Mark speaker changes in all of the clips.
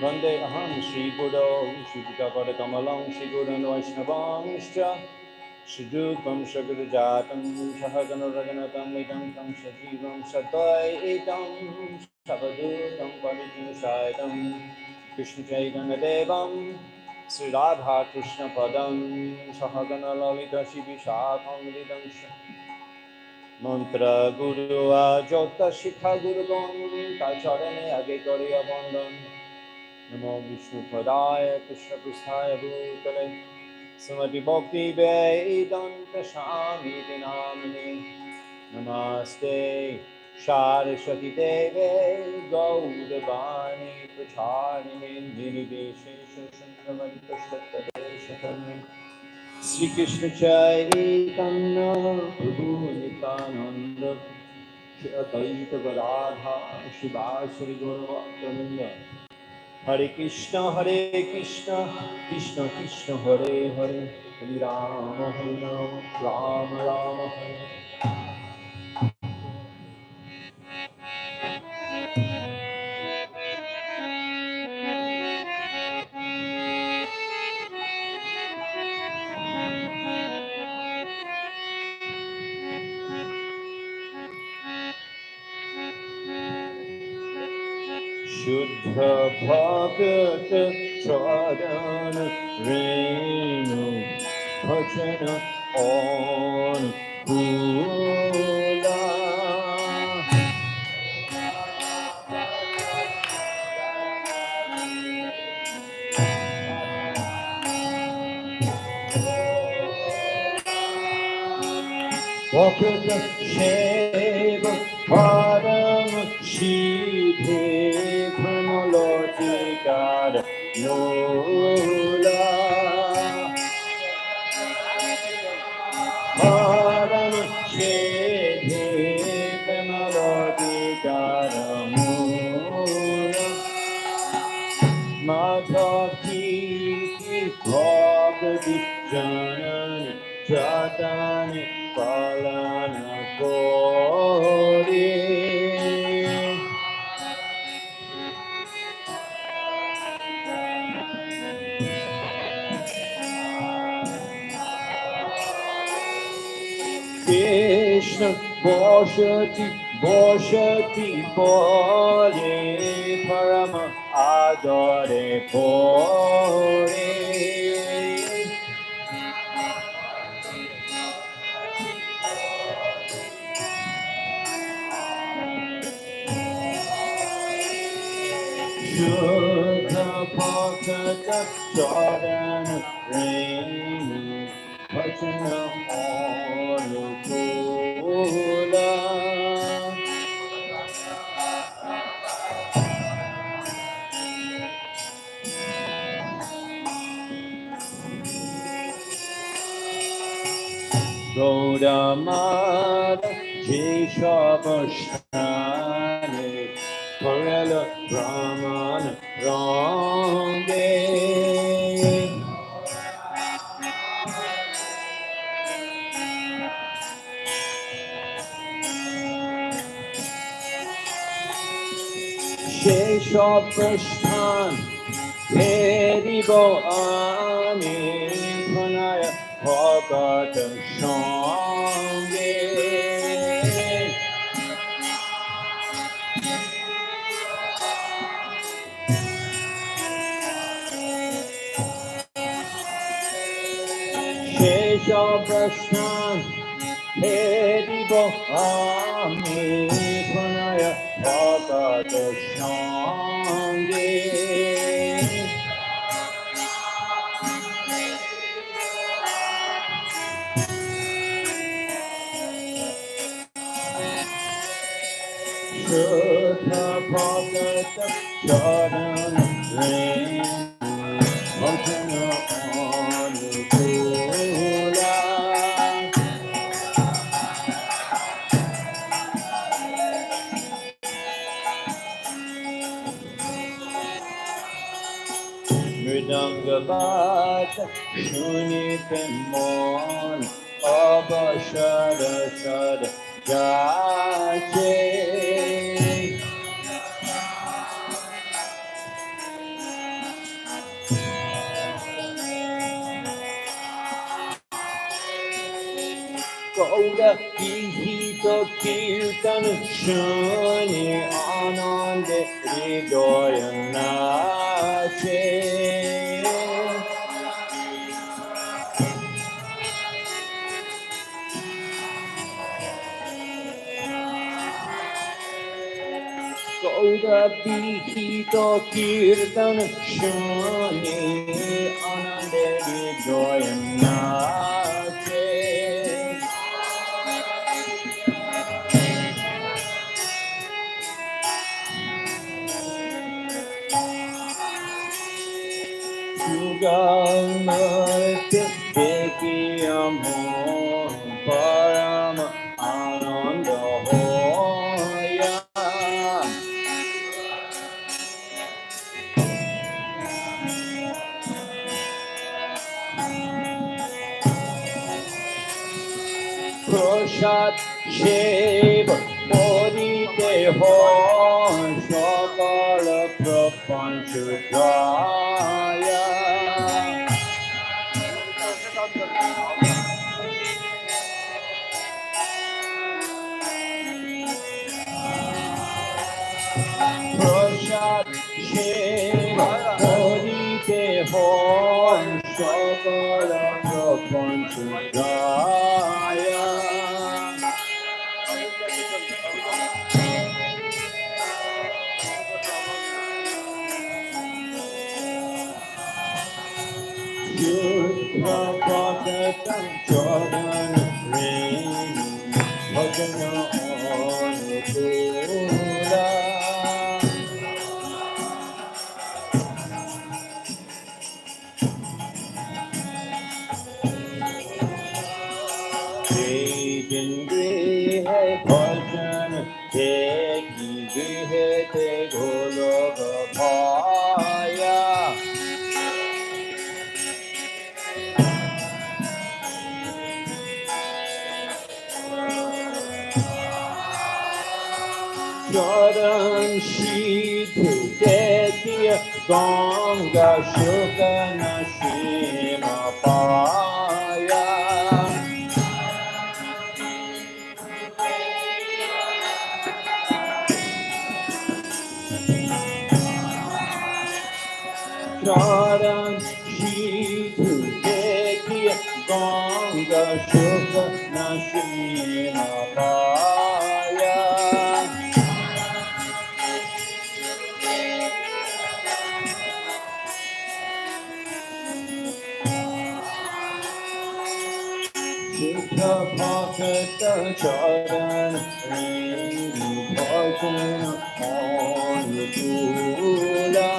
Speaker 1: Vande aham Shri Guru Shri Pada Kamalam Shri Guru Vaishnavangscha Shri Rupam Shaguru Jatam Shahagana Raganatam Vidam Tam Shajivam Sadvaitam Savadutam Parijinusaitam Krishna Chaitanya Devam Sri Radha Krishna Padam Sahagana Lalita Shri Vishakam Vidam Mantra Guru Ajota Shikha Guru Gon Tacharane Age Koriya Bandhan Namo Vishnu Padaya Krishna Prasthaya Bhutale Sumati Bhakti Vedanta Swami Namane Namaste Saraswati Deve Gauravani Pracharine Nirvishesha Shankavari Prasthaya Sri Krishna Chaitanya Prabhu Nityananda Shri Advaita Gadadha Shivasari Gauravaktavrinda Hare Krishna Krishna Krishna Hare Hare Hare Rama Rama Rama Hare Shuddha Bhakta Chadana Renu Bhajana On Kula Bhakta Sheva Param Shidhe Pramalotikar Nola Param Shidhe Pramalotikar Nola Madhaki Bhakti Janani Jatani Palana Kori Krishna Boshati Bole Parama Adore Pore Shuddha Bhakta Chadana Renu Bhajana Anukula Gaudamada Jishabashtani Parala Brahmana Range Sheshabashtan Heribo Ani Pranaya Bhagata Shange Sheshabashtan Heribo Ami Pranaya Bhagata Shange Shuddha Bhagata Charan Ren Bhajana Anukula Mridangabhata Shunite Mon Abhashara Sada Jache Gaura Vihito Kirtan Shani Anande Hridaya Nache Gaura Vihito Kirtan Shani Anande Hridaya Nache Sugamate Deki Amor Parama Ananda Hoya Prasad Shiva Bodhite Ho Sakala Prapanchudaya Prasad Shiva Bodhite Ho Sakala Prapanchudaya Yuddha Bhagata Charan Ren Bhajana Anukula Dekin Grihe Bhajan Deki Grihe Te Goloka Bhaya Charan Shidhu Deki Ganga Shukana Shima Paya Charan Shidhu Deki Ganga Shukana Shima Paya Shuddha Bhakta Charan Ren Bhajana Anukula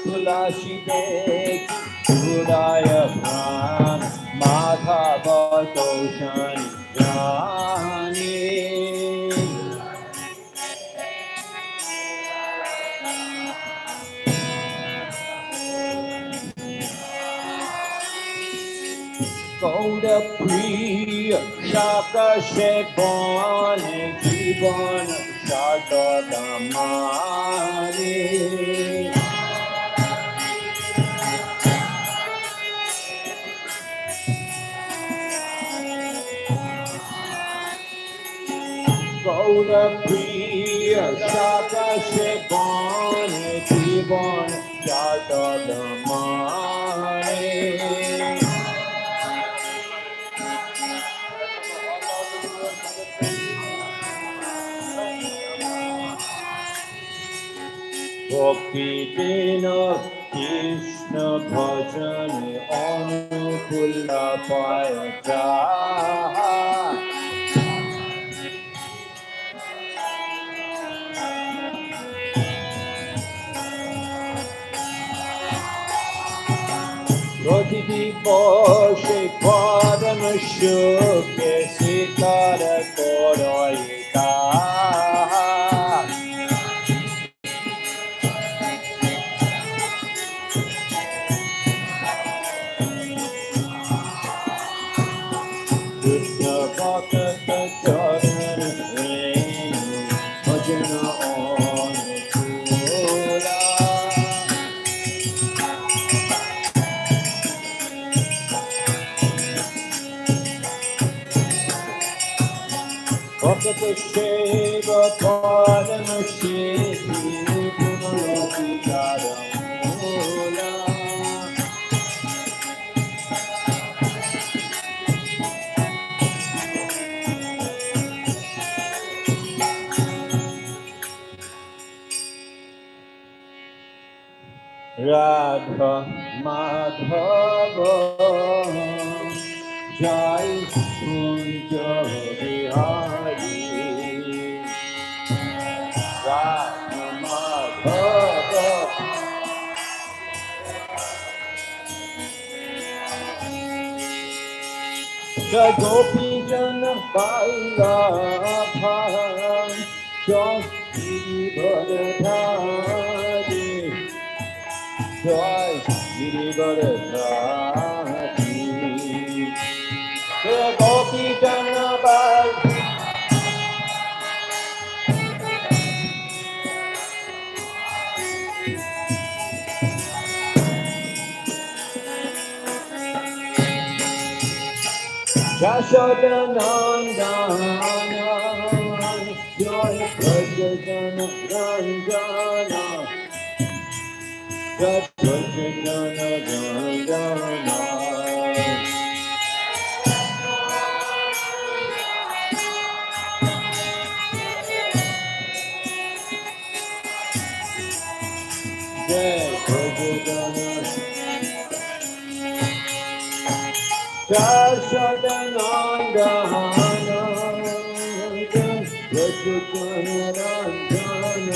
Speaker 1: Tulasi Deki Udaya Pran Madhava Toshani Jani Gauda Priya Shaka Shepani Jivana Shaka Damani Gaura Priya Shaka Shepani Jivana Shaka Damani Bhakti Dina Krishna bhajane anukula paya jai. প্রতিটি বর্ষে পরম সুখে স্বীকার করয় তাহার। কৃষ্ণ ভক্ত চরণ রেণু ভজন অনুকূলা। ভক্ত সেব পরম সিদ্ধি গুণাধিকার মূলা। রাধা মাধব জয় কুঞ্জ বিহারী। রাধা মাধব জয় গোপীজন বল্লভা জয় গিরিবরধারী। জয় গিরিবরধারী। জয় গোপীজন বল্লভা যশোদা নন্দন জয় ব্রজজন রঞ্জন। জয় ব্রজজন রঞ্জন। জয় ব্রজজন যশোদা নন্দন ব্রজজন রঞ্জন।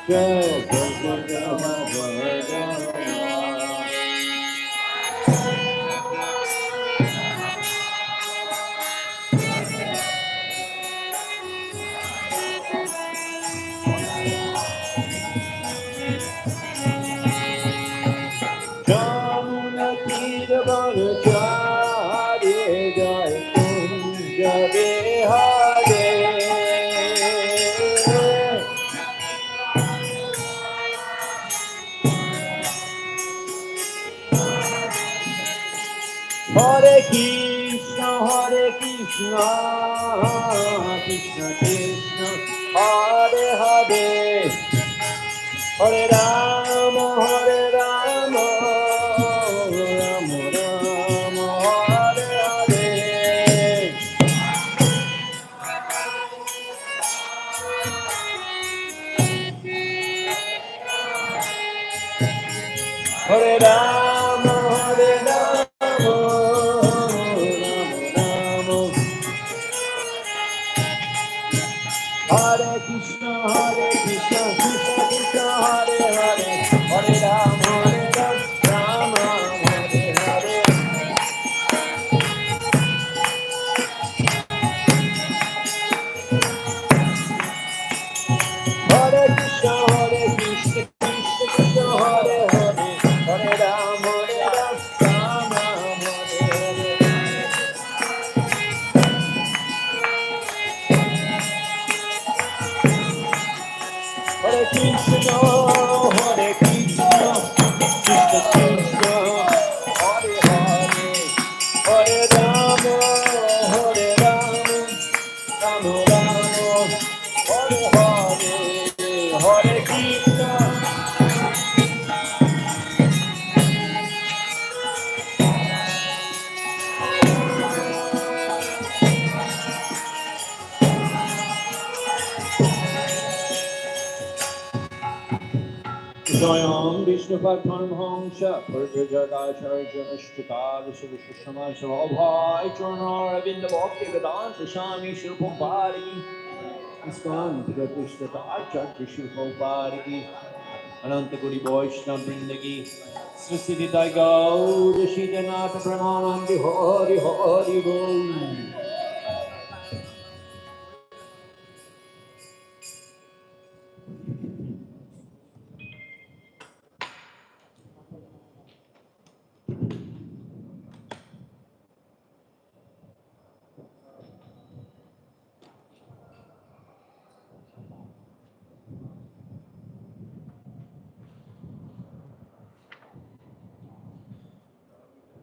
Speaker 1: জয় ব্রজজন রঞ্জন। যমুনা তীরবরচারে জয় কুঞ্জ বিহারে। হরে কৃষ্ণ কৃষ্ণ কৃষ্ণ হরে হরে। হরে রাম রাম রাম হরে হরে। হরে রাম রাম রাম। হরে কৃষ্ণ কৃষ্ণ কৃষ্ণ হরে হরে। হরে রাম রাম হরে হরে। হরে কৃষ্ণ কৃষ্ণ কৃষ্ণ হরে হরে। হরে Ram Vaishnava Paramahamsa Purvajadacharya Ashtakara Saraswama Sarabhai Charnar Avinda Bhakti Vedanta Swami Shilpampariki Iskan Pratishtata Acharya Shilpampariki Ananta Guri Vaishnava Vrindagi Srisiddhi Gaur Shidanath Pramanandi Hari Hari Bol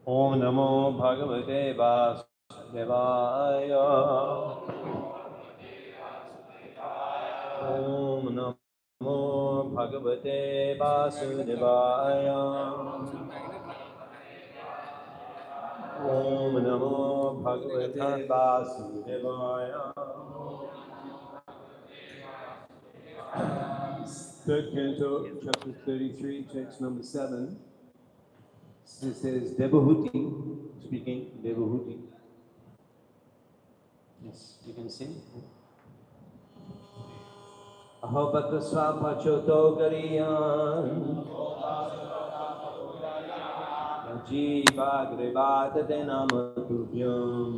Speaker 1: Om Namo Bhagavate Vasudevaya Om Namo Bhagavate Vasudevaya Om Namo Bhagavate Vasudevaya Third Canto, Chapter 33, text number 7. This is Devahuti speaking, Devahuti. Yes, you can see. Ahobata Swapachoto Gariyan Jiva Grevata Denamatubhyam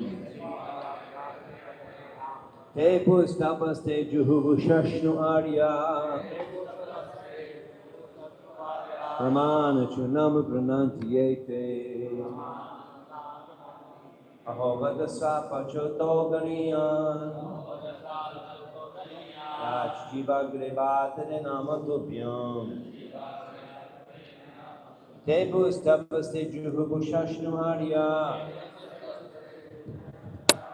Speaker 1: Te Pustapaste Juhu Shashnu Arya Ramana Chunam Pranantiyete Ahobata Swapachoto Gariyan Jiva Grevata Denamatubhyam Te Pustapaste Juhu Shashnu Arya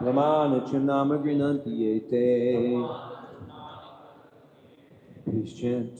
Speaker 1: Ramana Chunama Grinantiyete. Please chant.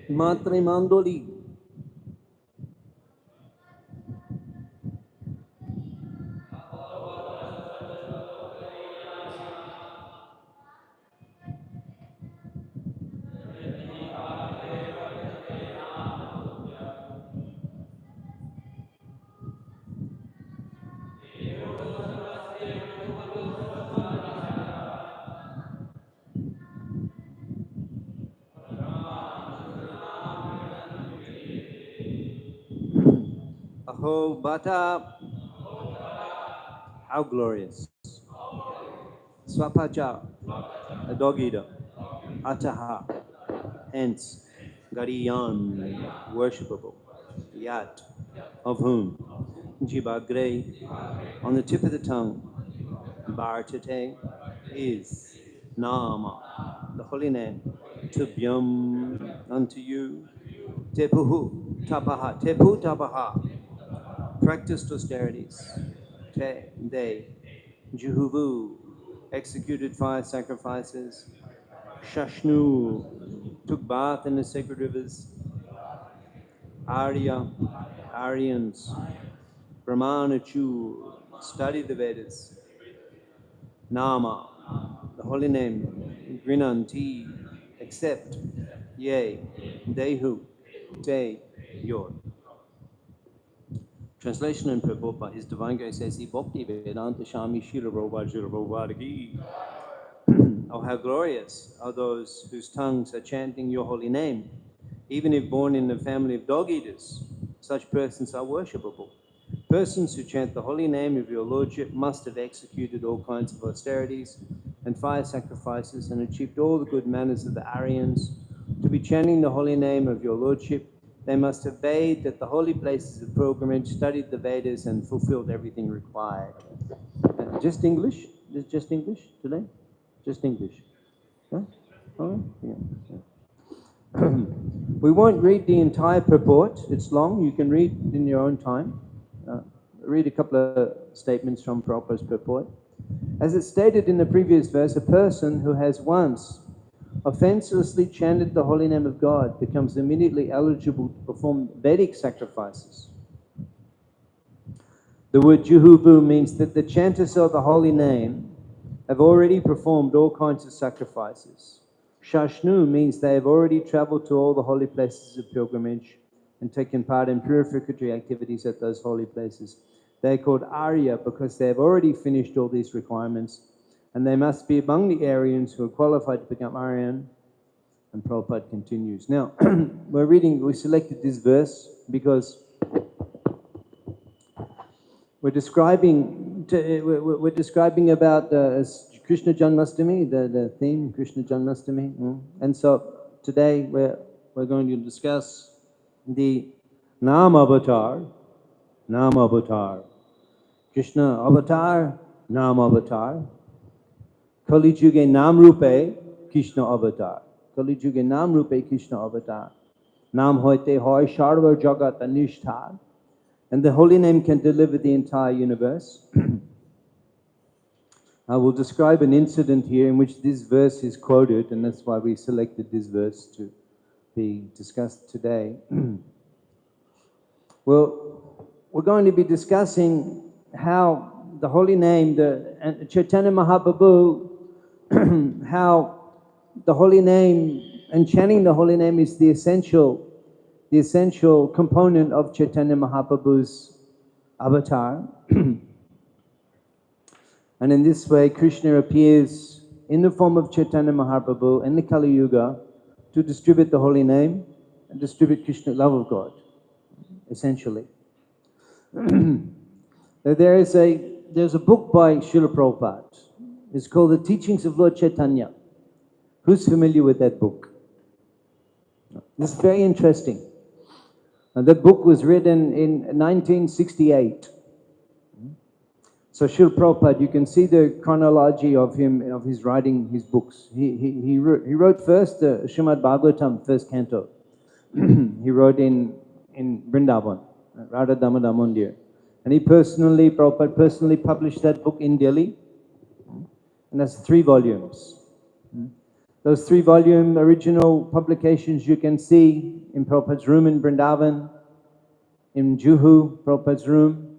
Speaker 1: Matre Mandoli. Aho Bata, how glorious. Swapacha, a dog eater. Ataha, hence, Gariyan, worshipable. Yat, of whom? Jibagre, on the tip of the tongue. Bhartate is Nama, the holy name. Tubhyam, unto you. Tepuhu, tapaha, tepu tapaha, practiced austerities. Te, they. Juhuvu, executed 5 sacrifices. Shashnu, took bath in the sacred rivers. Arya, Aryans, Pramanachu, study the Vedas. Nama, the holy name. Grinanti, accept. Yea, Dehu, Te, Yor. Translation in Prabhupada, His Divine Grace says, Bhakti Vedanta Shami Shila Prabhupada. Oh, how glorious are those whose tongues are chanting your holy name. Even if born in the family of dog eaters, such persons are worshipable. Persons who chant the holy name of your Lordship must have executed all kinds of austerities and fire sacrifices and achieved all the good manners of the Aryans. To be chanting the holy name of your Lordship, they must have bathed at the holy places of pilgrimage, studied the Vedas, and fulfilled everything required. Just English? Just English today? Just English. Yeah? Oh, yeah. We won't read the entire purport. It's long. You can read in your own time. Read a couple of statements from Prabhupada's purport. As it's stated in the previous verse, a person who has once offenselessly chanted the holy name of God becomes immediately eligible to perform Vedic sacrifices. The word Juhubu means that the chanters of the holy name have already performed all kinds of sacrifices. Shashnu means they have already traveled to all the holy places of pilgrimage and taken part in purificatory activities at those holy places. They are called Arya because they have already finished all these requirements, and they must be among the Aryans who are qualified to become Aryan. And Prabhupada continues. Now, we selected this verse because we're describing about Krishna Janmashtami, the theme, Krishna Janmashtami. And so today we're going to discuss the Nam Avatar, Krishna Avatar, Nam Avatar, Kali Yuge Nam Rupe, Krishna Avatar. Kali Yuge Nam Rupe, Krishna Avatar. Nam Hoite Hoy Sharva Jagat Anishtar. And the holy name can deliver the entire universe. I will describe an incident here in which this verse is quoted, and that's why we selected this verse to be discussed today. Well, we're going to be discussing how the holy name, and Chaitanya Mahaprabhu, how the holy name and chanting the holy name is the essential component of Chaitanya Mahaprabhu's avatar. And in this way, Krishna appears in the form of Chaitanya Mahaprabhu in the Kali Yuga to distribute the holy name and distribute Krishna's love of God, essentially. There's a book by Srila Prabhupada. It's called The Teachings of Lord Chaitanya. Who's familiar with that book? This is very interesting. And that book was written in 1968. So Srila Prabhupada, you can see the chronology of his writing his books. He wrote first the Srimad Bhagavatam, first canto. He wrote in Vrindavan, Radha Damodar Mandir. And Prabhupada personally published that book in Delhi. And that's 3 volumes. Those 3-volume original publications you can see in Prabhupada's room in Vrindavan, in Juhu, Prabhupada's room,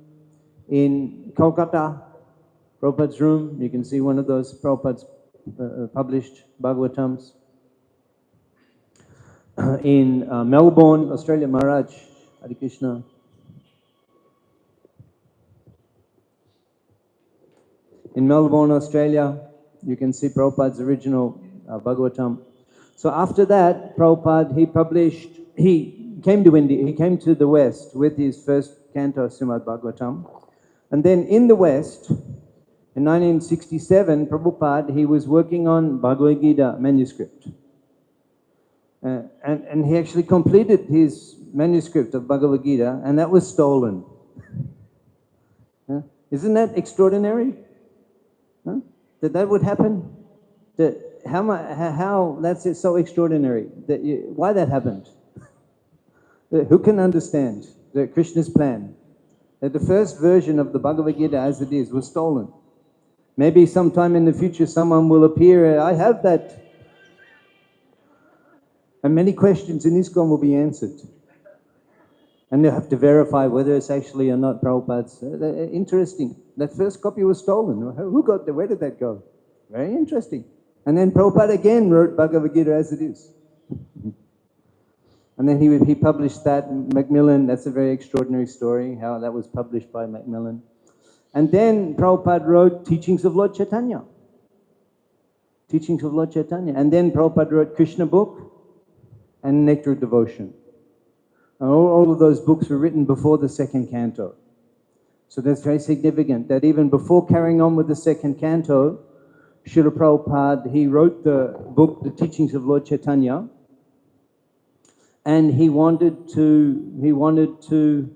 Speaker 1: in Kolkata, Prabhupada's room. You can see one of those Prabhupada's published Bhagavatams. In Melbourne, Australia, Maharaj, Hare Krishna. In Melbourne, Australia, you can see Prabhupada's original Bhagavatam. So after that, Prabhupada, he came to India, he came to the West with his first canto, Srimad Bhagavatam. And then in the West, in 1967, Prabhupada, he was working on Bhagavad Gita manuscript. And he actually completed his manuscript of Bhagavad Gita, and that was stolen. Isn't that extraordinary? That would happen? How that's it, so extraordinary. Why that happened? Who can understand Krishna's plan? That the first version of the Bhagavad Gita as it is was stolen. Maybe sometime in the future someone will appear, I have that. And many questions in ISKCON will be answered. And they have to verify whether it's actually or not Prabhupada's. Interesting. That first copy was stolen. Who got there? Where did that go? Very interesting. And then Prabhupada again wrote Bhagavad Gita as it is. And then he published that, Macmillan. That's a very extraordinary story, how that was published by Macmillan. And then Prabhupada wrote Teachings of Lord Chaitanya. Teachings of Lord Chaitanya. And then Prabhupada wrote Krishna book and Nectar of Devotion. And all of those books were written before the second canto. So that's very significant, that even before carrying on with the second canto, Srila Prabhupada, he wrote the book, The Teachings of Lord Chaitanya, and he wanted to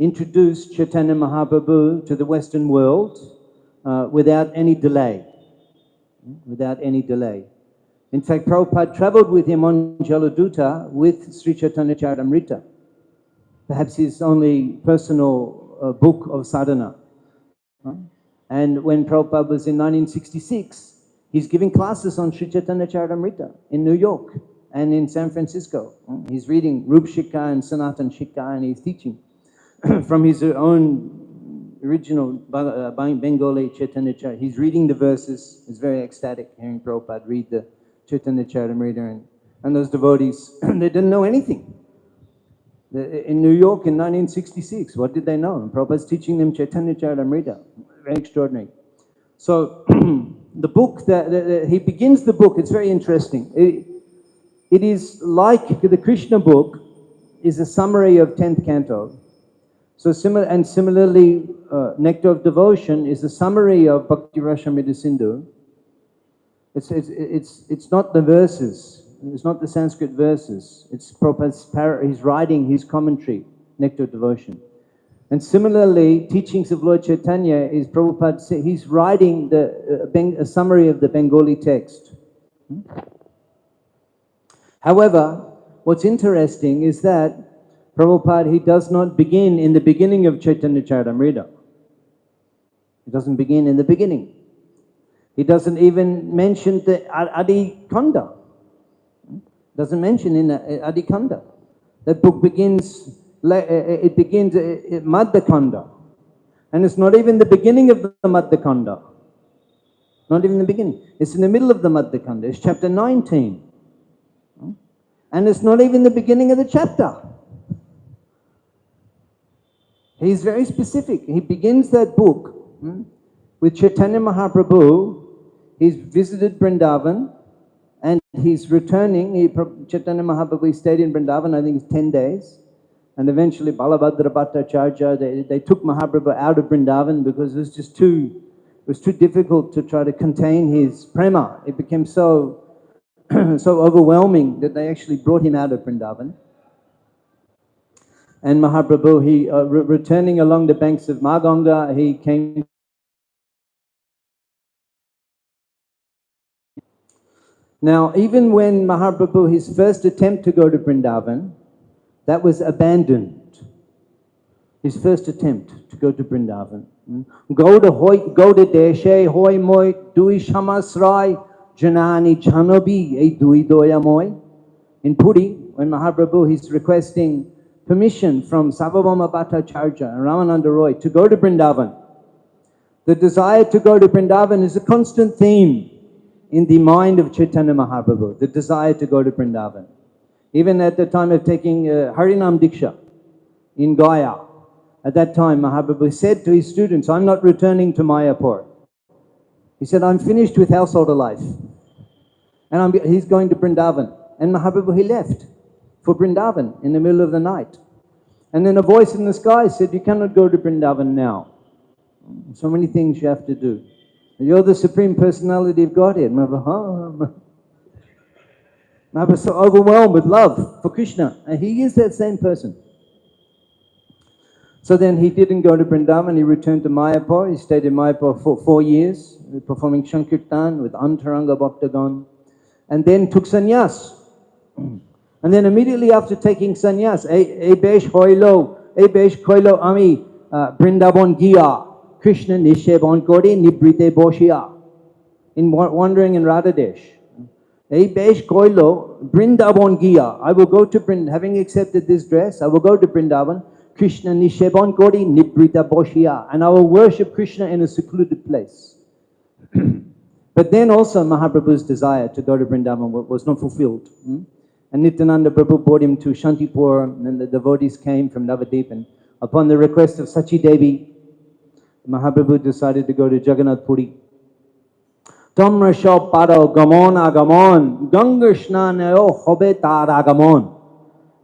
Speaker 1: introduce Chaitanya Mahaprabhu to the Western world without any delay. Without any delay. In fact, Prabhupada traveled with him on Jaladuta with Sri Chaitanya Charitamrita, perhaps his only personal book of sadhana. And when Prabhupada was in 1966, he's giving classes on Sri Chaitanya Charitamrita in New York and in San Francisco. He's reading Rup Shikha and Sanatan Shikha, and he's teaching from his own original Bengali Chaitanya Charitamrita. He's reading the verses. He's very ecstatic hearing Prabhupada read the Chaitanya Charitamrita, and those devotees, they didn't know anything. In New York in 1966, what did they know? And Prabhupada's teaching them Chaitanya Charitamrita. Very extraordinary. So the book, he begins the book, it's very interesting. It is like the Krishna book is a summary of 10th canto. So similarly, Nectar of Devotion is a summary of Bhakti Rasamrita Sindhu. It's not the verses. It's not the Sanskrit verses. It's Prabhupada's he's writing his commentary, Nectar of Devotion. And similarly, Teachings of Lord Chaitanya is Prabhupada, he's writing a summary of the Bengali text. However, what's interesting is that Prabhupada, he does not begin in the beginning of Chaitanya Charitamrita. He doesn't begin in the beginning. He doesn't even mention the Adi Kanda. Doesn't mention in the Adi Kanda. That book begins, it begins Madhya Kanda. And it's not even the beginning of the Madhya Kanda. Not even the beginning. It's in the middle of the Madhya Kanda. It's chapter 19. And it's not even the beginning of the chapter. He's very specific. He begins that book with Chaitanya Mahaprabhu. He's visited Vrindavan and he's returning. Chaitanya Mahaprabhu, he stayed in Vrindavan, I think it's 10 days. And eventually Balabhadra Bhattacharya, they took Mahaprabhu out of Vrindavan because it was just too difficult to try to contain his prema. It became so overwhelming that they actually brought him out of Vrindavan. And Mahaprabhu, he returning along the banks of Maganga, he came. Now, even when Mahaprabhu, his first attempt to go to Vrindavan, that was abandoned. His first attempt to go to Vrindavan. Gauda deshe hoy moy dui shamasrai janani jhanabi ei dui doya moy. In Puri, when Mahaprabhu, he's requesting permission from Sarvabhauma Bhattacharya and Ramananda Roy to go to Vrindavan. The desire to go to Vrindavan is a constant theme in the mind of Chaitanya Mahaprabhu, the desire to go to Vrindavan. Even at the time of taking Harinam Diksha in Gaya, at that time Mahaprabhu said to his students, I'm not returning to Mayapur. He said, I'm finished with householder life. And he's going to Vrindavan. And Mahaprabhu, he left for Vrindavan in the middle of the night. And then a voice in the sky said, you cannot go to Vrindavan now. So many things you have to do. You're the Supreme Personality of Godhead. Mahaprabhu so overwhelmed with love for Krishna. And he is that same person. So then he didn't go to Vrindavan. He returned to Mayapur. He stayed in Mayapur for 4 years, performing Shankirtan with Antaranga Bhaktagan. And then took sannyas. And then immediately after taking sannyas, Besh Koilo Ami Vrindavan Giya, Krishna Nishebon Kori Nibrite Boshia, in wandering in Radhadesh. Ei besh koilo Vrindavan giya. I will go to Vrindavan, having accepted this dress, I will go to Vrindavan. Krishna nisheban kori nibrita boshia. And I will worship Krishna in a secluded place. But then also Mahaprabhu's desire to go to Vrindavan was not fulfilled. And Nityananda Prabhu brought him to Shantipur, and the devotees came from Navadip. And upon the request of Sachi Devi, Mahaprabhu decided to go to Jagannath Puri. Tamra shab paro gamon agamon, Ganga snaneo hobe tar agamon.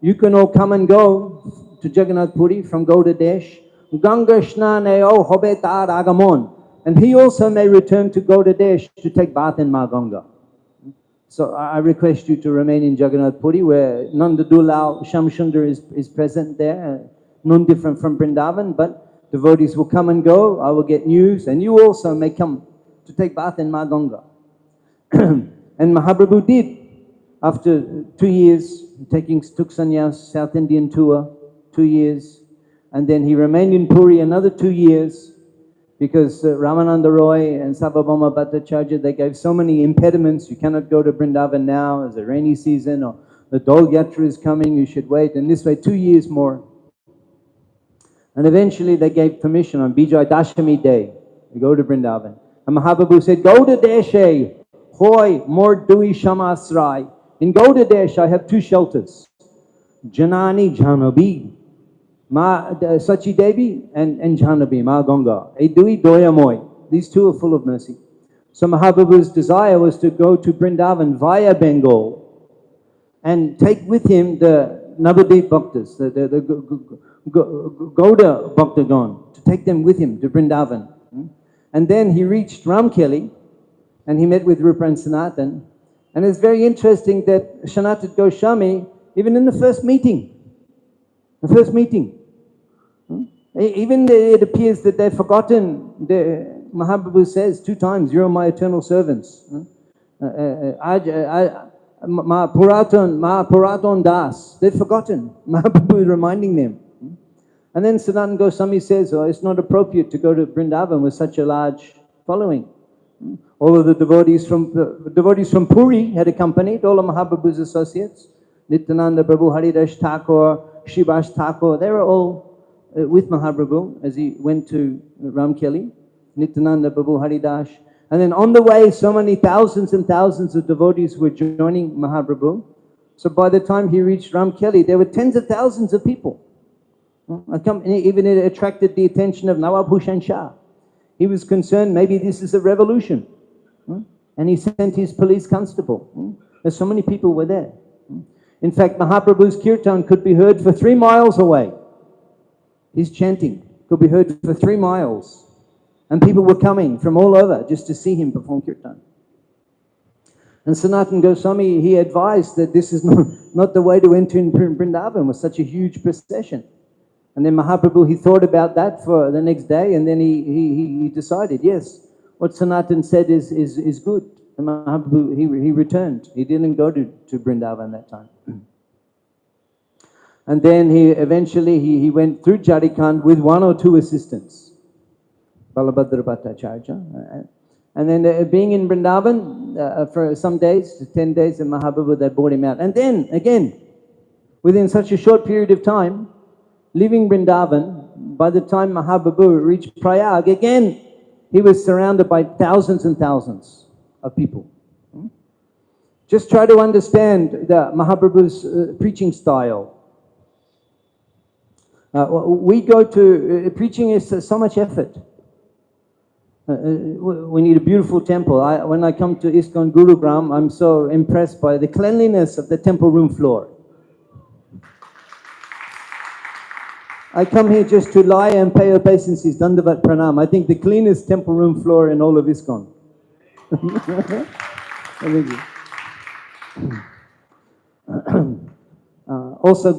Speaker 1: You can all come and go to Jagannath Puri from Gauda Desh. Ganga snaneo hobe tar agamon. And he also may return to Gauda Desh to take bath in Ma Ganga. So I request you to remain in Jagannath Puri, where Nanda Dulal Shamsundar is present there, none different from Vrindavan, but devotees will come and go. I will get news, and you also may come to take bath in Ma Ganga. And Mahaprabhu did. After 2 years, took sannyas, South Indian tour, 2 years, and then he remained in Puri another 2 years, because Ramananda Roy and Sarvabhauma Bhattacharya, they gave so many impediments. You cannot go to Vrindavan now, it's a rainy season, or the Dol Yatra is coming, you should wait. And this way, 2 years more. And eventually they gave permission on Bijay Dashami Day to go to Vrindavan. And Mahaprabhu said, go to Deshe, hoy, more dui shamasrai. In Gauda Desh, I have 2 shelters. Janani Janabi. Sachi Devi and Jhanabi, Ma Ganga. Edui Doyamoy. These 2 are full of mercy. So Mahaprabhu's desire was to go to Vrindavan via Bengal and take with him the Navadip Bhaktas, the Gauda Bhaktagon, to take them with him to Vrindavan. And then he reached Ramkeli and he met with Rupa and Sanatan. And it's very interesting that Sanatana Goswami, even in the first meeting, even it appears that they've forgotten, Mahaprabhu says 2 times, you're my eternal servants. Mahapuraton Das, they've forgotten. Mahaprabhu is reminding them. And then Sanatana Goswami says, oh, it's not appropriate to go to Vrindavan with such a large following. All of the devotees from Puri had accompanied, all of Mahaprabhu's associates. Nityananda Prabhu, Haridas Thakur, Shivas Thakur, they were all with Mahaprabhu as he went to Ramkeli. Nityananda Prabhu, Haridas. And then on the way, so many thousands and thousands of devotees were joining Mahaprabhu. So by the time he reached Ramkeli, there were tens of thousands of people. Even it attracted the attention of Nawab Hussain Shah. He was concerned, maybe this is a revolution. And he sent his police constable. There's so many people were there. In fact, Mahaprabhu's kirtan could be heard for 3 miles away. His chanting could be heard for 3 miles. And people were coming from all over just to see him perform kirtan. And Sanatana Goswami, he advised that this is not the way to enter in Vrindavan with such a huge procession. And then Mahaprabhu, he thought about that for the next day, and then he decided, yes, what Sanatana said is good. And Mahaprabhu, he returned. He didn't go to Vrindavan that time. And then he eventually went through Jharkhand with 1 or 2 assistants. Balabhadra Bhattacharya. And then being in Vrindavan for some days, 10 days, and Mahaprabhu, they brought him out. And then, again, within such a short period of time, leaving Vrindavan, by the time Mahaprabhu reached Prayag, again, he was surrounded by thousands and thousands of people. Just try to understand the Mahaprabhu's preaching style. We go to, preaching is so much effort. We need a beautiful temple. When I come to ISKCON Gurugram, I'm so impressed by the cleanliness of the temple room floor. I come here just to lie and pay obeisances, Dandavat Pranam. I think the cleanest temple room floor in all of ISKCON. Thank you. Also,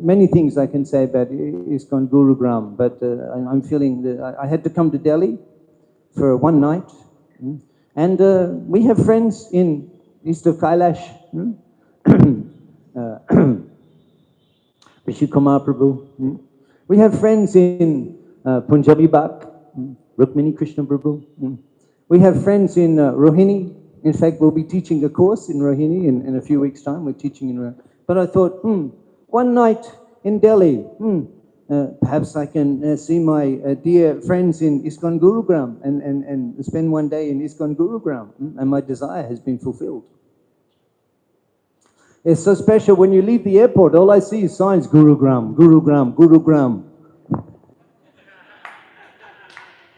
Speaker 1: many things I can say about ISKCON Gurugram, but I'm feeling that I had to come to Delhi for 1 night, and we have friends in east of Kailash, Rishi Kumar Prabhu. We have friends in Punjabi Bak, Rukmini Krishna Prabhu. We have friends in Rohini,
Speaker 2: In fact, we'll be teaching a course in Rohini in a few weeks' time. We're teaching in Rohini. But I thought, one night in Delhi, perhaps I can see my dear friends in ISKCON Gurugram and spend one day in ISKCON Gurugram. And my desire has been fulfilled. It's so special. When you leave the airport, all I see is signs, Gurugram, Gurugram, Gurugram.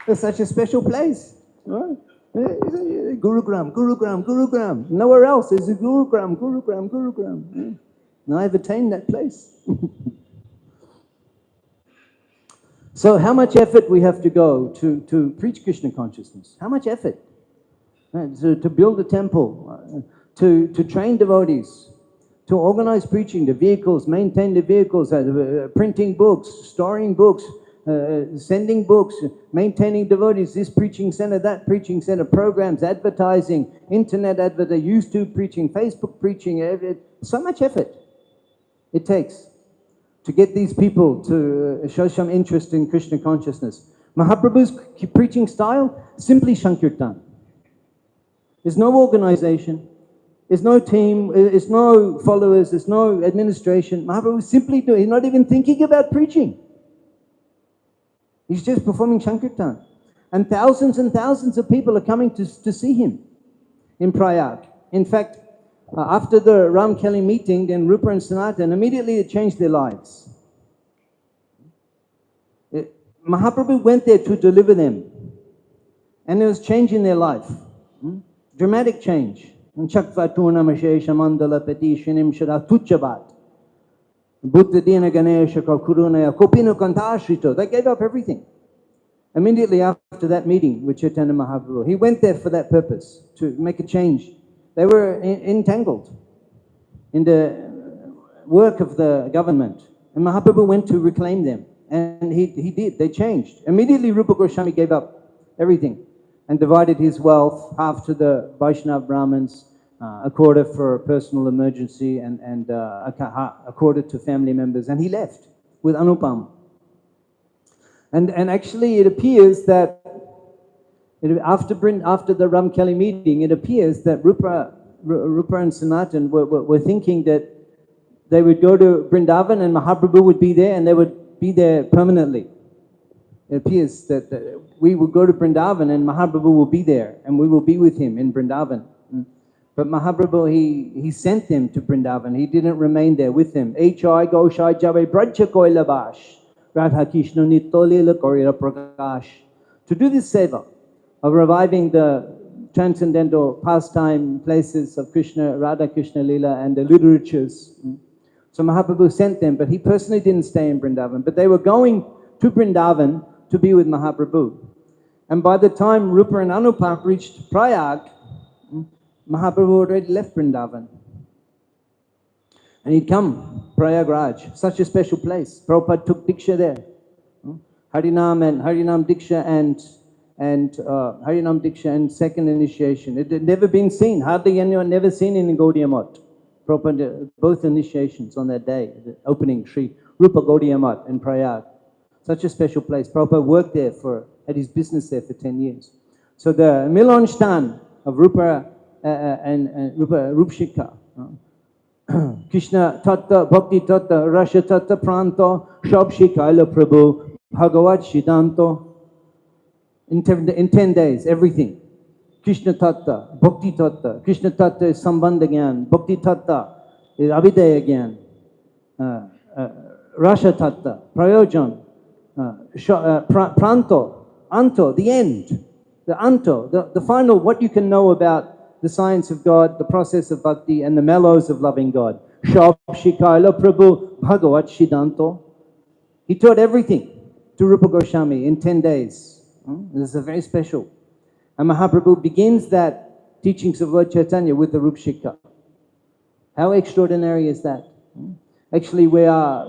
Speaker 2: It's such a special place. Right? Gurugram, Gurugram, Gurugram. Nowhere else. There's a Gurugram, Gurugram, Gurugram. And I've attained that place. So how much effort we have to go to preach Krishna consciousness? How much effort? To build a temple, to train devotees, to organize preaching, the vehicles, maintain the vehicles, printing books, storing books, sending books, maintaining devotees, this preaching center, that preaching center, programs, advertising, internet advertising, YouTube preaching, Facebook preaching, so much effort it takes to get these people to show some interest in Krishna consciousness. Mahaprabhu's preaching style, simply Sankirtan. There's no organization, there's no team, there's no followers, there's no administration. Mahaprabhu simply doing, he's not even thinking about preaching. He's just performing Sankirtan. And thousands of people are coming to see him in Prayag. In fact, after the Ram Kelly meeting, then Rupa and Sanatan, immediately it changed their lives. Mahaprabhu went there to deliver them. And it was changing their life. Dramatic change. Chakvatuna Mashe Shamandala Petishanim Shara Tuchabat. Buddha Dina Ganesha Kurunaya Kopino Kantashrito. They gave up everything. Immediately after that meeting with Chaitanya Mahaprabhu, he went there for that purpose, to make a change. They were entangled in the work of the government. And Mahaprabhu went to reclaim them. And he did. They changed. Immediately Rupa Goswami gave up everything and divided his wealth, half to the Vaishnava Brahmins, a quarter for personal emergency, and a quarter to family members. And he left with Anupam. And actually it appears that after the Ram Kelly meeting, it appears that Rupa and Sanatan were thinking that they would go to Vrindavan and Mahaprabhu would be there and they would be there permanently. It appears that we will go to Vrindavan and Mahaprabhu will be there and we will be with him in Vrindavan. But Mahaprabhu, he sent them to Vrindavan. He didn't remain there with them. H.I. Goshai Jave Brajcha Koilabash Radha Krishna Nitolila Korira Prakash. To do this seva of reviving the transcendental pastime places of Krishna, Radha Krishna Lila and the literatures. So Mahaprabhu sent them, but he personally didn't stay in Vrindavan. But they were going to Vrindavan to be with Mahaprabhu. And by the time Rupa and Anupam reached Prayag, Mahaprabhu already left Vrindavan. And he'd come, Prayagraj, such a special place. Prabhupada took Diksha there. Harinam Diksha and Harinam Diksha and second initiation. It had never been seen, hardly anyone never seen in Gaudiya Math. Prabhupada, both initiations on that day, the opening Sri Rupa Gaudiya Math in Prayag. Such a special place. Prabhupada worked there had his business there for 10 years. So the Milan Stan of Rupa and Rupshika, Krishna Tatta, Bhakti Tatta, Rasha Tatta, Pranto, Shabshikaila Prabhu, Bhagavad Shidanto. In 10 days, everything. Krishna Tatta, Bhakti Tatta. Krishna Tatta is Sambandha Gyan. Bhakti Tatta is Abhidaya Gyan. Rasha Tatta, Prayojan. Pranto, Anto, the end. The Anto, the final, what you can know about the science of God, the process of bhakti, and the mellows of loving God. Shab Shikaila Prabhu Bhagavat Shidanto. He taught everything to Rupa Goswami in 10 days. This is very special. And Mahaprabhu begins that teachings of Lord Chaitanya with the Rupshika. How extraordinary is that? Actually, we are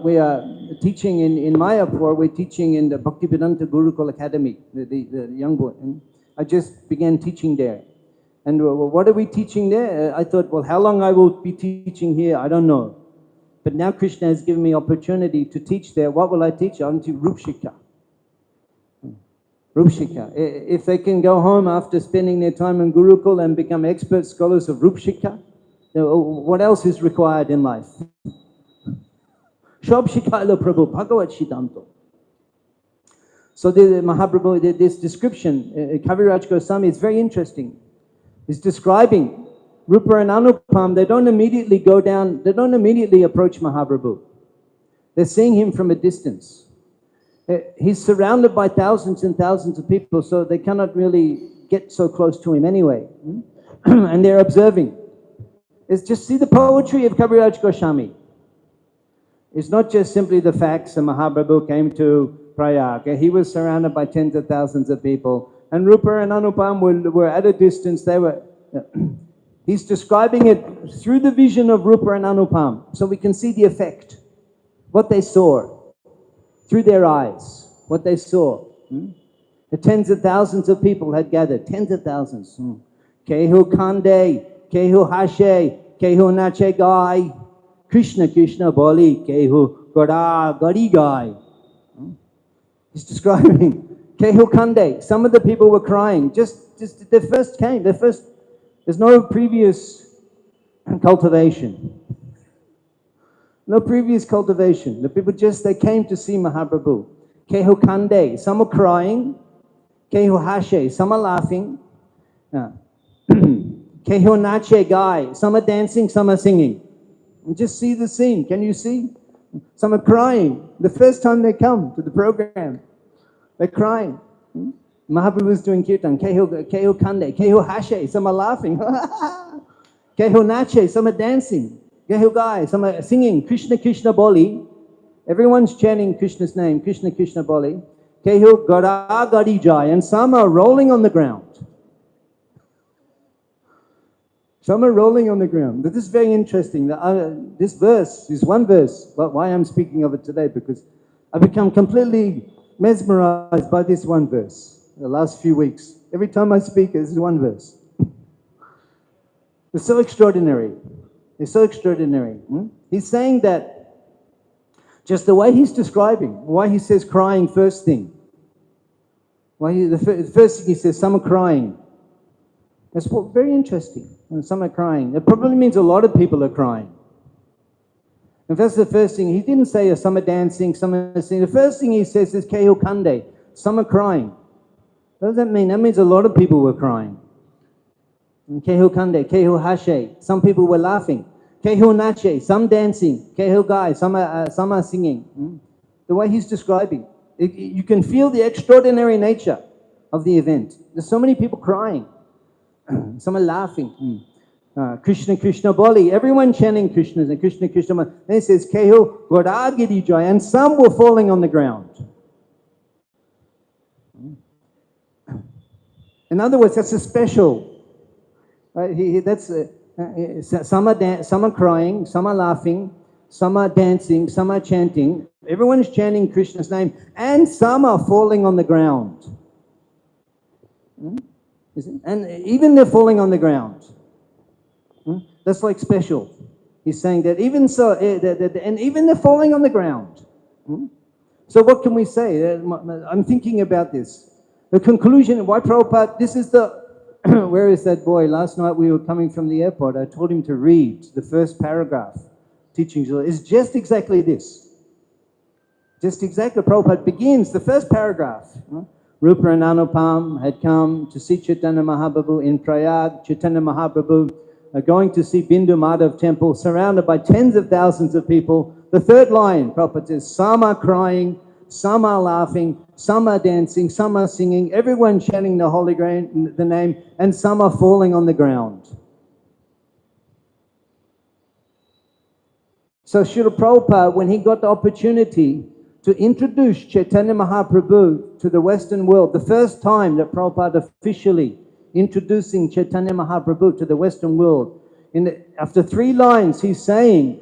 Speaker 2: teaching in Mayapur, we're teaching in the Bhaktivedanta Gurukul Academy, the young boy. I just began teaching there. And what are we teaching there? I thought, well, how long I will be teaching here, I don't know. But now Krishna has given me opportunity to teach there. What will I teach? I'm to Rupshika. Rupshika. If they can go home after spending their time in Gurukul and become expert scholars of Rupshika, what else is required in life? Shab Shikaila Prabhu, Bhagavat Shitanto. So the Mahaprabhu, this description, Kaviraj Goswami, is very interesting. He's describing Rupa and Anupam. They don't immediately go down, they don't immediately approach Mahaprabhu. They're seeing him from a distance. He's surrounded by thousands and thousands of people, so they cannot really get so close to him anyway. And they're observing. It's just see the poetry of Kaviraj Goswami. It's not just simply the facts that Mahaprabhu came to Prayag. He was surrounded by tens of thousands of people. And Rupa and Anupam were at a distance. He's describing it through the vision of Rupa and Anupam. So we can see the effect. What they saw. Through their eyes. What they saw. The tens of thousands of people had gathered. Tens of thousands. Kehu Kande. Kehu Hashe. Kehu Nache Gai. Krishna Krishna Boli. Kehu Gada Gadi Gai. He's describing Kehu Kande. Some of the people were crying. Just they first came. There's no previous cultivation. No previous cultivation. The people they came to see Mahaprabhu. Kehu Kande. Some are crying. Kehu Hashe. Some are laughing. Kehu Nache Gai. Some are dancing, some are singing. And just see the scene. Can you see? Some are crying. The first time they come to the program, they're crying. Mahaprabhu is doing kirtan. Kehu Kande, Kehu Hashe. Some are laughing. Kehu Nache. Some are dancing. Kehu Gai. Some are singing. Krishna Krishna Boli. Everyone's chanting Krishna's name. Krishna Krishna Boli. Kehu Gada Gadi Jai. And some are rolling on the ground. Some are rolling on the ground. This is very interesting. This verse is one verse. But why I'm speaking of it today? Because I've become completely mesmerized by this one verse the last few weeks. Every time I speak, this is one verse. It's so extraordinary. It's so extraordinary. He's saying that just the way he's describing, why he says crying first thing. The first thing he says, some are crying. That's very interesting. And some are crying. It probably means a lot of people are crying. If that's the first thing, he didn't say some are dancing, some are singing. The first thing he says is Kehu Kande. Some are crying. What does that mean? That means a lot of people were crying. And Kehu Kande, Kehu Hashe. Some people were laughing. Kehu Nache. Some dancing. Kehu Gai. Some are singing. The way he's describing. You can feel the extraordinary nature of the event. There's so many people crying. Some are laughing. Krishna Krishna Boli. Everyone chanting Krishna and Krishna Krishna. And he says Kehu Godagiri Joy. And some were falling on the ground. In other words, that's a special. Right? Some are crying. Some are laughing. Some are dancing. Some are chanting. Everyone's chanting Krishna's name. And some are falling on the ground. And even they're falling on the ground. That's like special. He's saying that even so, and even they're falling on the ground. So what can we say? I'm thinking about this. The conclusion, why Prabhupada, this is the, where is that boy? Last night we were coming from the airport. I told him to read the first paragraph. Teaching is just exactly this. Just exactly. Prabhupada begins the first paragraph. Rupa and Anupam had come to see Chaitanya Mahaprabhu in Prayag. Chaitanya Mahaprabhu going to see Bindu Madhav temple, surrounded by tens of thousands of people. The third line, Prabhupada says, some are crying, some are laughing, some are dancing, some are singing, everyone chanting the holy the name, and some are falling on the ground. So Srila Prabhupada, when he got the opportunity to introduce Chaitanya Mahaprabhu to the Western world, the first time that Prabhupada officially introducing Chaitanya Mahaprabhu to the Western world, after 3 lines he's saying,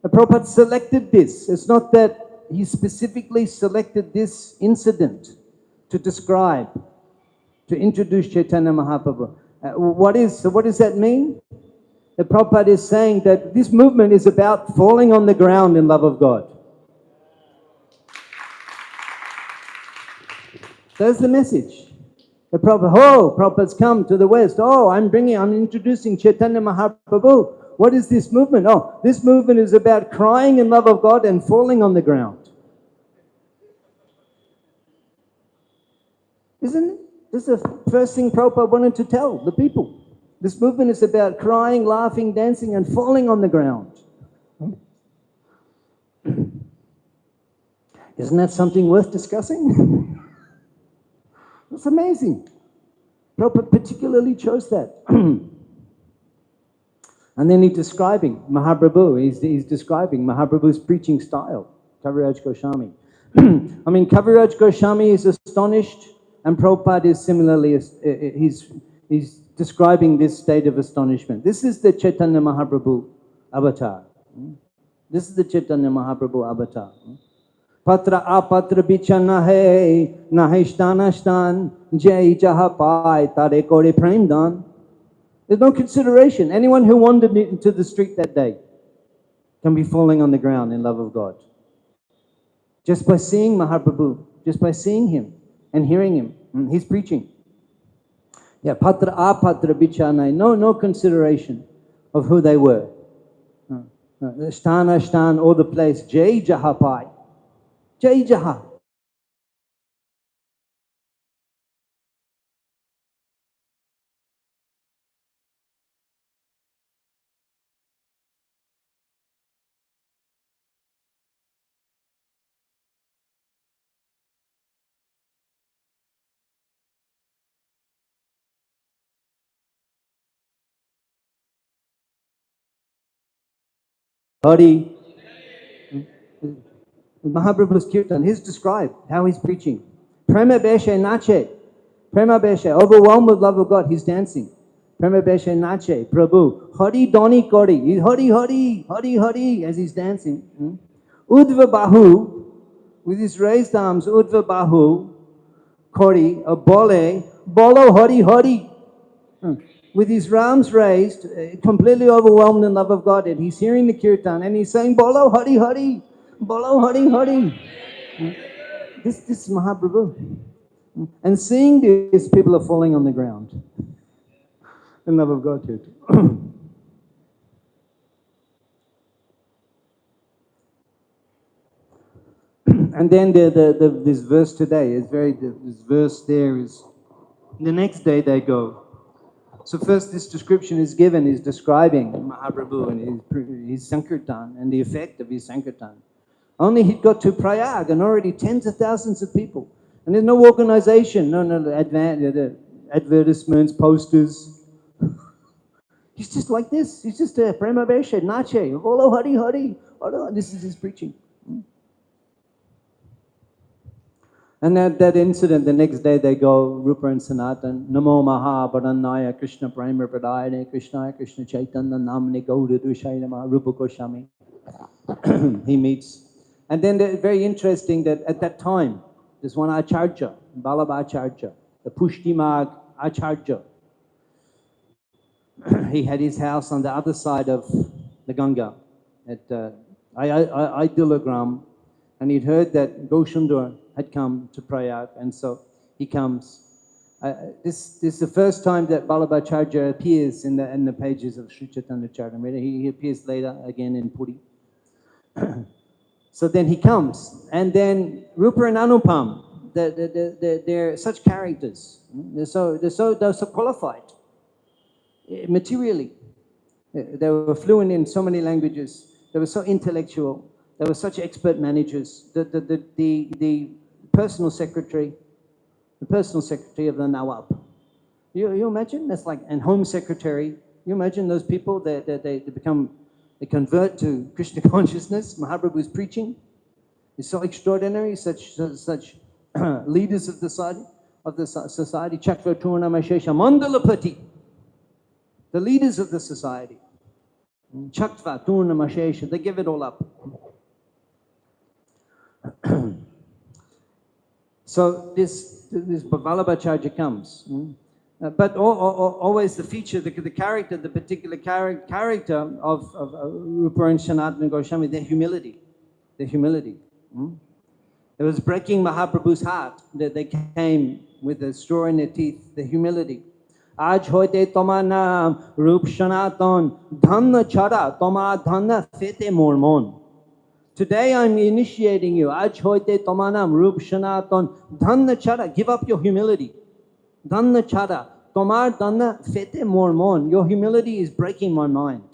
Speaker 2: the Prabhupada selected this. It's not that he specifically selected this incident to describe, to introduce Chaitanya Mahaprabhu. What does that mean? The Prabhupada is saying that this movement is about falling on the ground in love of God. That's the message. The Prabhupada's come to the West. Oh, I'm introducing Chaitanya Mahaprabhu. What is this movement? Oh, this movement is about crying in love of God and falling on the ground. Isn't it? This is the first thing Prabhupada wanted to tell the people. This movement is about crying, laughing, dancing, and falling on the ground. Isn't that something worth discussing? It's amazing. Prabhupada particularly chose that. And then he's describing Mahaprabhu. He's describing Mahaprabhu's preaching style. Kaviraj Goswami. I mean, Kaviraj Goswami is astonished, and Prabhupada is similarly, he's describing this state of astonishment. This is the Chaitanya Mahaprabhu avatar. This is the Chaitanya Mahaprabhu avatar. Patra apatra bichana hai, nahistana stan, jai jaha pai, tare kore prem dan. There's no consideration. Anyone who wandered into the street that day can be falling on the ground in love of God. Just by seeing Mahaprabhu, just by seeing him and hearing him, he's preaching. Yeah, patra apatra bichana, no consideration of who they were. Stana stan, or the place, jai jaha pai. Jai Jaha. Hari. Mahaprabhu's kirtan, he's described how he's preaching. Prema beshe nache. Prema beshe, overwhelmed with love of God, he's dancing. Prema beshe nache. Prabhu. Hari doni kori. Hari, hari, hari, hari, as he's dancing. Udva bahu, with his raised arms, Udva bahu, kori, a bole, bolo hari, hari. With his arms raised, completely overwhelmed in love of God, and he's hearing the kirtan, and he's saying, bolo hari, hari. Bolo hari, hari. This is Mahaprabhu. And seeing this, people are falling on the ground in love of God too. And then this verse today is this verse there is, the next day they go. So first this description is given, is describing Mahaprabhu and his Sankirtan and the effect of his Sankirtan. Only he got to Prayag and already tens of thousands of people. And there's no organization, no advertisements, posters. He's just like this. He's just a Prema Beshe, Nache, Volo Hari Hari. This is his preaching. And that incident, the next day they go, Rupa and Sanatan, Namo Maha Baranaya Krishna Prema Pradayane Krishna Krishna Chaitanya Namne Gaura Dushainama Rupa Goswami. He meets. And then very interesting that at that time, there's one Acharya, Balabha Acharya, the Pushtimag Acharya. He had his house on the other side of the Ganga at Aidilagram, and he'd heard that Gosundar had come to Prayag, and so he comes. This is the first time that Balabha Acharya appears in the pages of Sri Chaitanya Charitamrita. He appears later again in Puri. So then he comes, and then Rupa and Anupam, they're such characters. They're so qualified materially. They were fluent in so many languages. They were so intellectual. They were such expert managers. The personal secretary of the Nawab. You imagine? That's like, and home secretary. You imagine those people that they convert to Krishna consciousness. Mahaprabhu's preaching is so extraordinary. Such leaders of the society. Chakraturna Mashesha Mandalapati. The leaders of the society. Chakva Turna Mashesha. They give it all up. So this Vallabhacharya comes. But always the feature, the character, the particular character of Rupa and Sanatana Goswami, their humility. It was breaking Mahaprabhu's heart that they came with the straw in their teeth, the humility. Aj hoite toma naam rup shanaton dhanna chara toma dhanna fete mormon. Today I'm initiating you. Aj hoite toma naam rup shanaton dhanna chara. Give up your humility. Dhanna chara tomar dhanna fete mormon. Your humility is breaking my mind.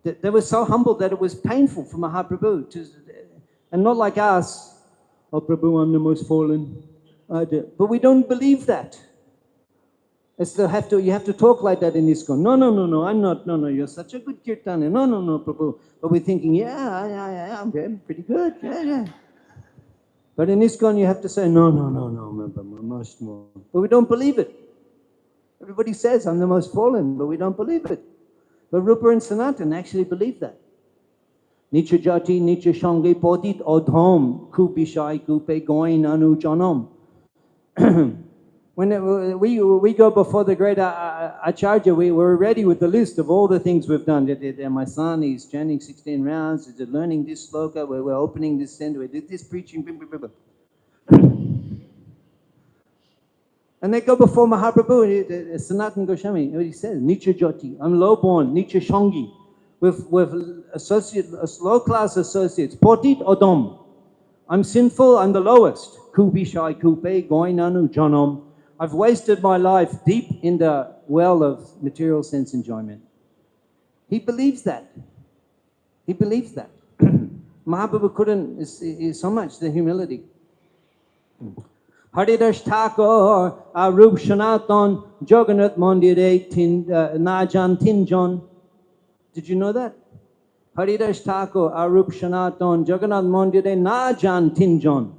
Speaker 2: They were so humble that it was painful for Mahaprabhu to, and not like us. Oh, Prabhu, I'm the most fallen. But we don't believe that. You have to talk like that in ISKCON. No, I'm not. No, you're such a good kirtana. No, Prabhu. But we're thinking, yeah, I'm pretty good. Yeah. But in ISKCON, you have to say, no, I'm most more. But we don't believe it. Everybody says, I'm the most fallen, but we don't believe it. But Rupa and Sanatan actually believe that. Nicha jati, nicha shangi podit odhom, kubishai kupe goin anu janam. When we go before the great Acharya, we're ready with the list of all the things we've done. My son, he's chanting 16 rounds, he's learning this sloka, we're opening this center, we did this preaching, and they go before Mahaprabhu, Sanatan Goswami, what he says, Nicha Jati, I'm low-born, Nicha Shangi, with low-class associates, Potit Odom, I'm sinful, I'm the lowest, Kubishai Kupe, Goinanu Janam, I've wasted my life deep in the well of material sense enjoyment. He believes that. He believes that. Mahaprabhu couldn't, is so much the humility. Haridash Thakur, Arup Shanatan, Jagannath Mandire, Najan Tinjon. Did you know that? Haridash Thakur, Arup Shanatan, Jagannath Mandire, Najan Tinjon.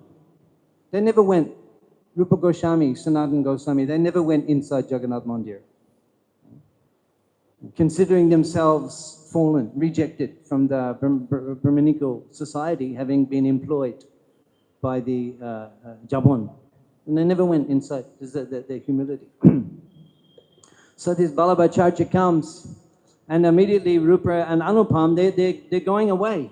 Speaker 2: They never went. Rupa Goswami, Sanatan Goswami, they never went inside Jagannath Mandir. Considering themselves fallen, rejected from the Brahminical society, having been employed by the Jabon. And they never went inside. This is their humility. So this Vallabhacharya comes, and immediately Rupa and Anupam, they're going away.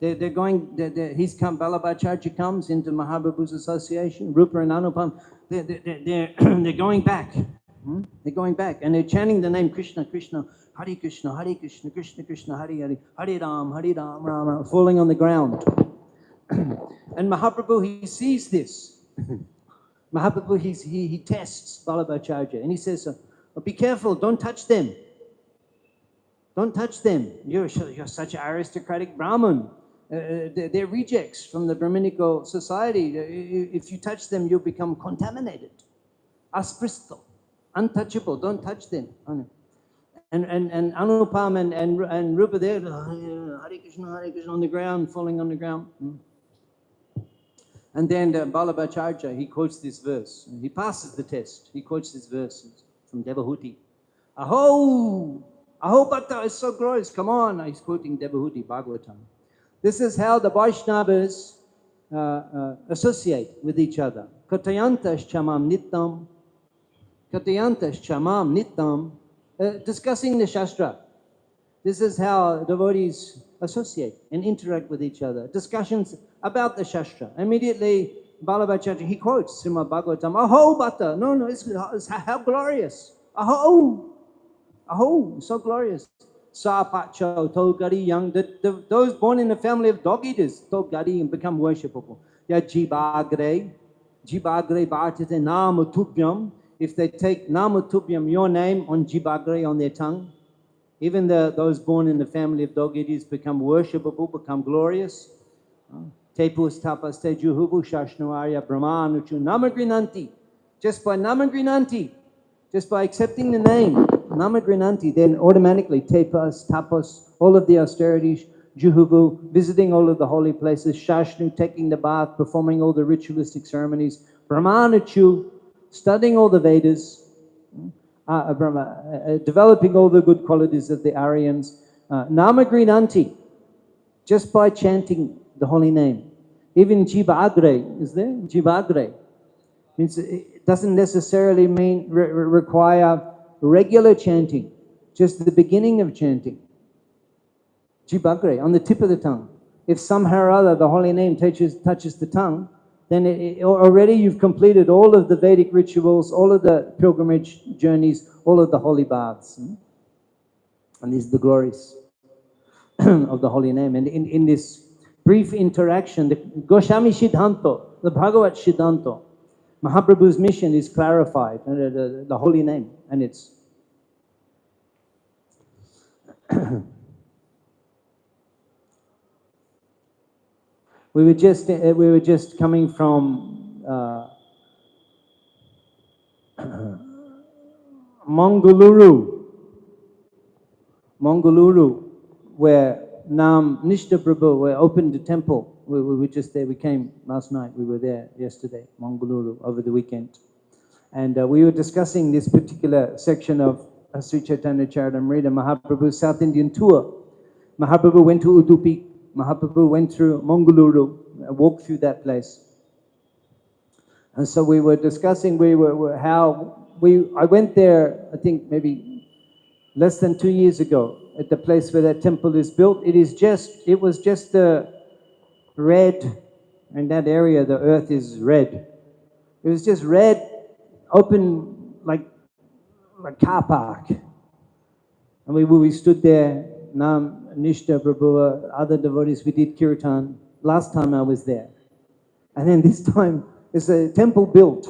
Speaker 2: They're going. Vallabhacharya comes into Mahaprabhu's association. Rupa and Anupam, they're going back. They're going back, and they're chanting the name Krishna, Krishna, Hare Krishna, Hare Krishna, Krishna Krishna, Hare Hare, Hare Ram, Ram Ram, falling on the ground. And Mahaprabhu, he sees this. Mahaprabhu, he tests Vallabhacharya, and he says, "Be careful! Don't touch them. Don't touch them. You're such an aristocratic Brahmin. They're rejects from the Brahminical society. If you touch them, you'll become contaminated. Aspristo, untouchable. Don't touch them." And Anupam and Rupa there, Hare Krishna on the ground, falling on the ground. And then Vallabhacharya, he quotes this verse. He passes the test. He quotes this verse from Devahuti. Aho Bhatta is so glorious. Come on. He's quoting Devahuti, Bhagavatam. This is how the Vaishnavas associate with each other. Katayantas chamam nittam. Katayantas chamam nittam. Discussing the Shastra. This is how devotees associate and interact with each other. Discussions about the Shastra. Immediately, Vallabhacharya, he quotes Srimad Bhagavatam. Aho Bhatta. No, it's how glorious. Aho, so glorious. Sapacho, Togari, young, those born in the family of dog eaters, Togari, and become worshipable. Yeah, Jibagre Bhartate Namatubhyam. If they take Namatubhyam, your name, on Jibagre, on their tongue, even those born in the family of dog eaters become worshipable, become glorious. Tepus tapas te juhubu shashnuarya brahmanuchu namagrinanti. Just by namagrinanti, just by accepting the name, Namagrinanti, then automatically tapas, all of the austerities, Juhuvu, visiting all of the holy places, Shashnu, taking the bath, performing all the ritualistic ceremonies, Brahmanachu, studying all the Vedas, developing all the good qualities of the Aryans, Namagrinanti, just by chanting the holy name. Even Jivagre is there, Jivagre. Means it doesn't necessarily mean require regular chanting, just the beginning of chanting. Jibagre, on the tip of the tongue. if somehow or other the holy name touches the tongue, then already you've completed all of the Vedic rituals, all of the pilgrimage journeys, all of the holy baths. And these are the glories of the holy name. And in this brief interaction, the Goswami Siddhanta, the Bhagavat Siddhanta, Mahaprabhu's mission is clarified, the holy name, and it's we were just coming from Mangaluru, where Nam Nishta Prabhu, where opened the temple. We were just there. We came last night. We were there yesterday, Mangaluru, over the weekend. And we were discussing this particular section of Sri Chaitanya Charitamrita, Mahaprabhu's South Indian tour. Mahaprabhu went to Udupi. Mahaprabhu went through Mangaluru, walked through that place. And so we were discussing I went there, I think maybe less than 2 years ago, at the place where that temple is built. It was just red. In that area, the earth is red. It was just red, open like car park. And we stood there, Nam, Nishta, Prabhu, other devotees, we did kirtan. Last time I was there. And then this time, it's a temple built.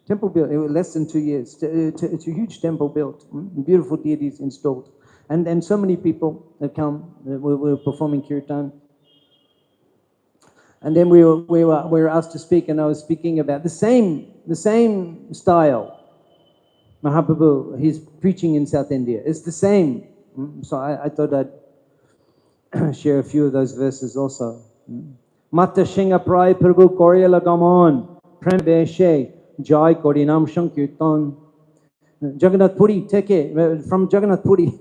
Speaker 2: Temple built, it was less than 2 years. It's a huge temple built, beautiful deities installed. And so many people have come, we were performing kirtan. And then we were asked to speak, and I was speaking about the same style. Mahaprabhu, he's preaching in South India. It's the same. So I thought I'd share a few of those verses also. Mata Shinga Prai Prabhu Koryala Gamon Prem Beshe Jai Kodinam Shankirtan. Jagannath Puri, take it from Jagannath Puri.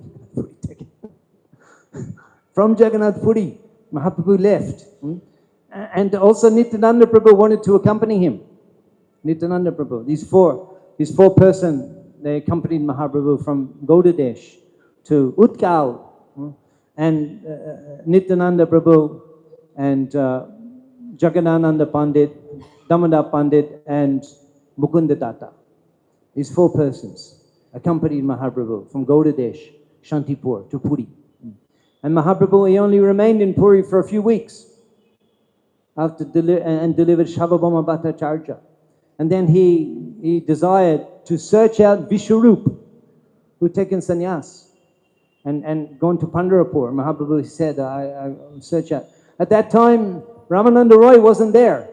Speaker 2: From Jagannath Puri, Mahaprabhu left. And also Nityananda Prabhu wanted to accompany him. Nityananda Prabhu, these four person, they accompanied Mahaprabhu from Gaudadesh to Utkal. And Nityananda Prabhu and Jagannananda Pandit, Damodar Pandit and Mukunda Datta. These four persons accompanied Mahaprabhu from Gaudadesh, Shantipur to Puri. And Mahaprabhu, he only remained in Puri for a few weeks after delivered Shavabhama Bhattacharya. And then he desired to search out Vishwarup, who had taken sannyas, and gone to Pandharpur. Mahaprabhu said, I search out. At that time, Ramananda Roy wasn't there.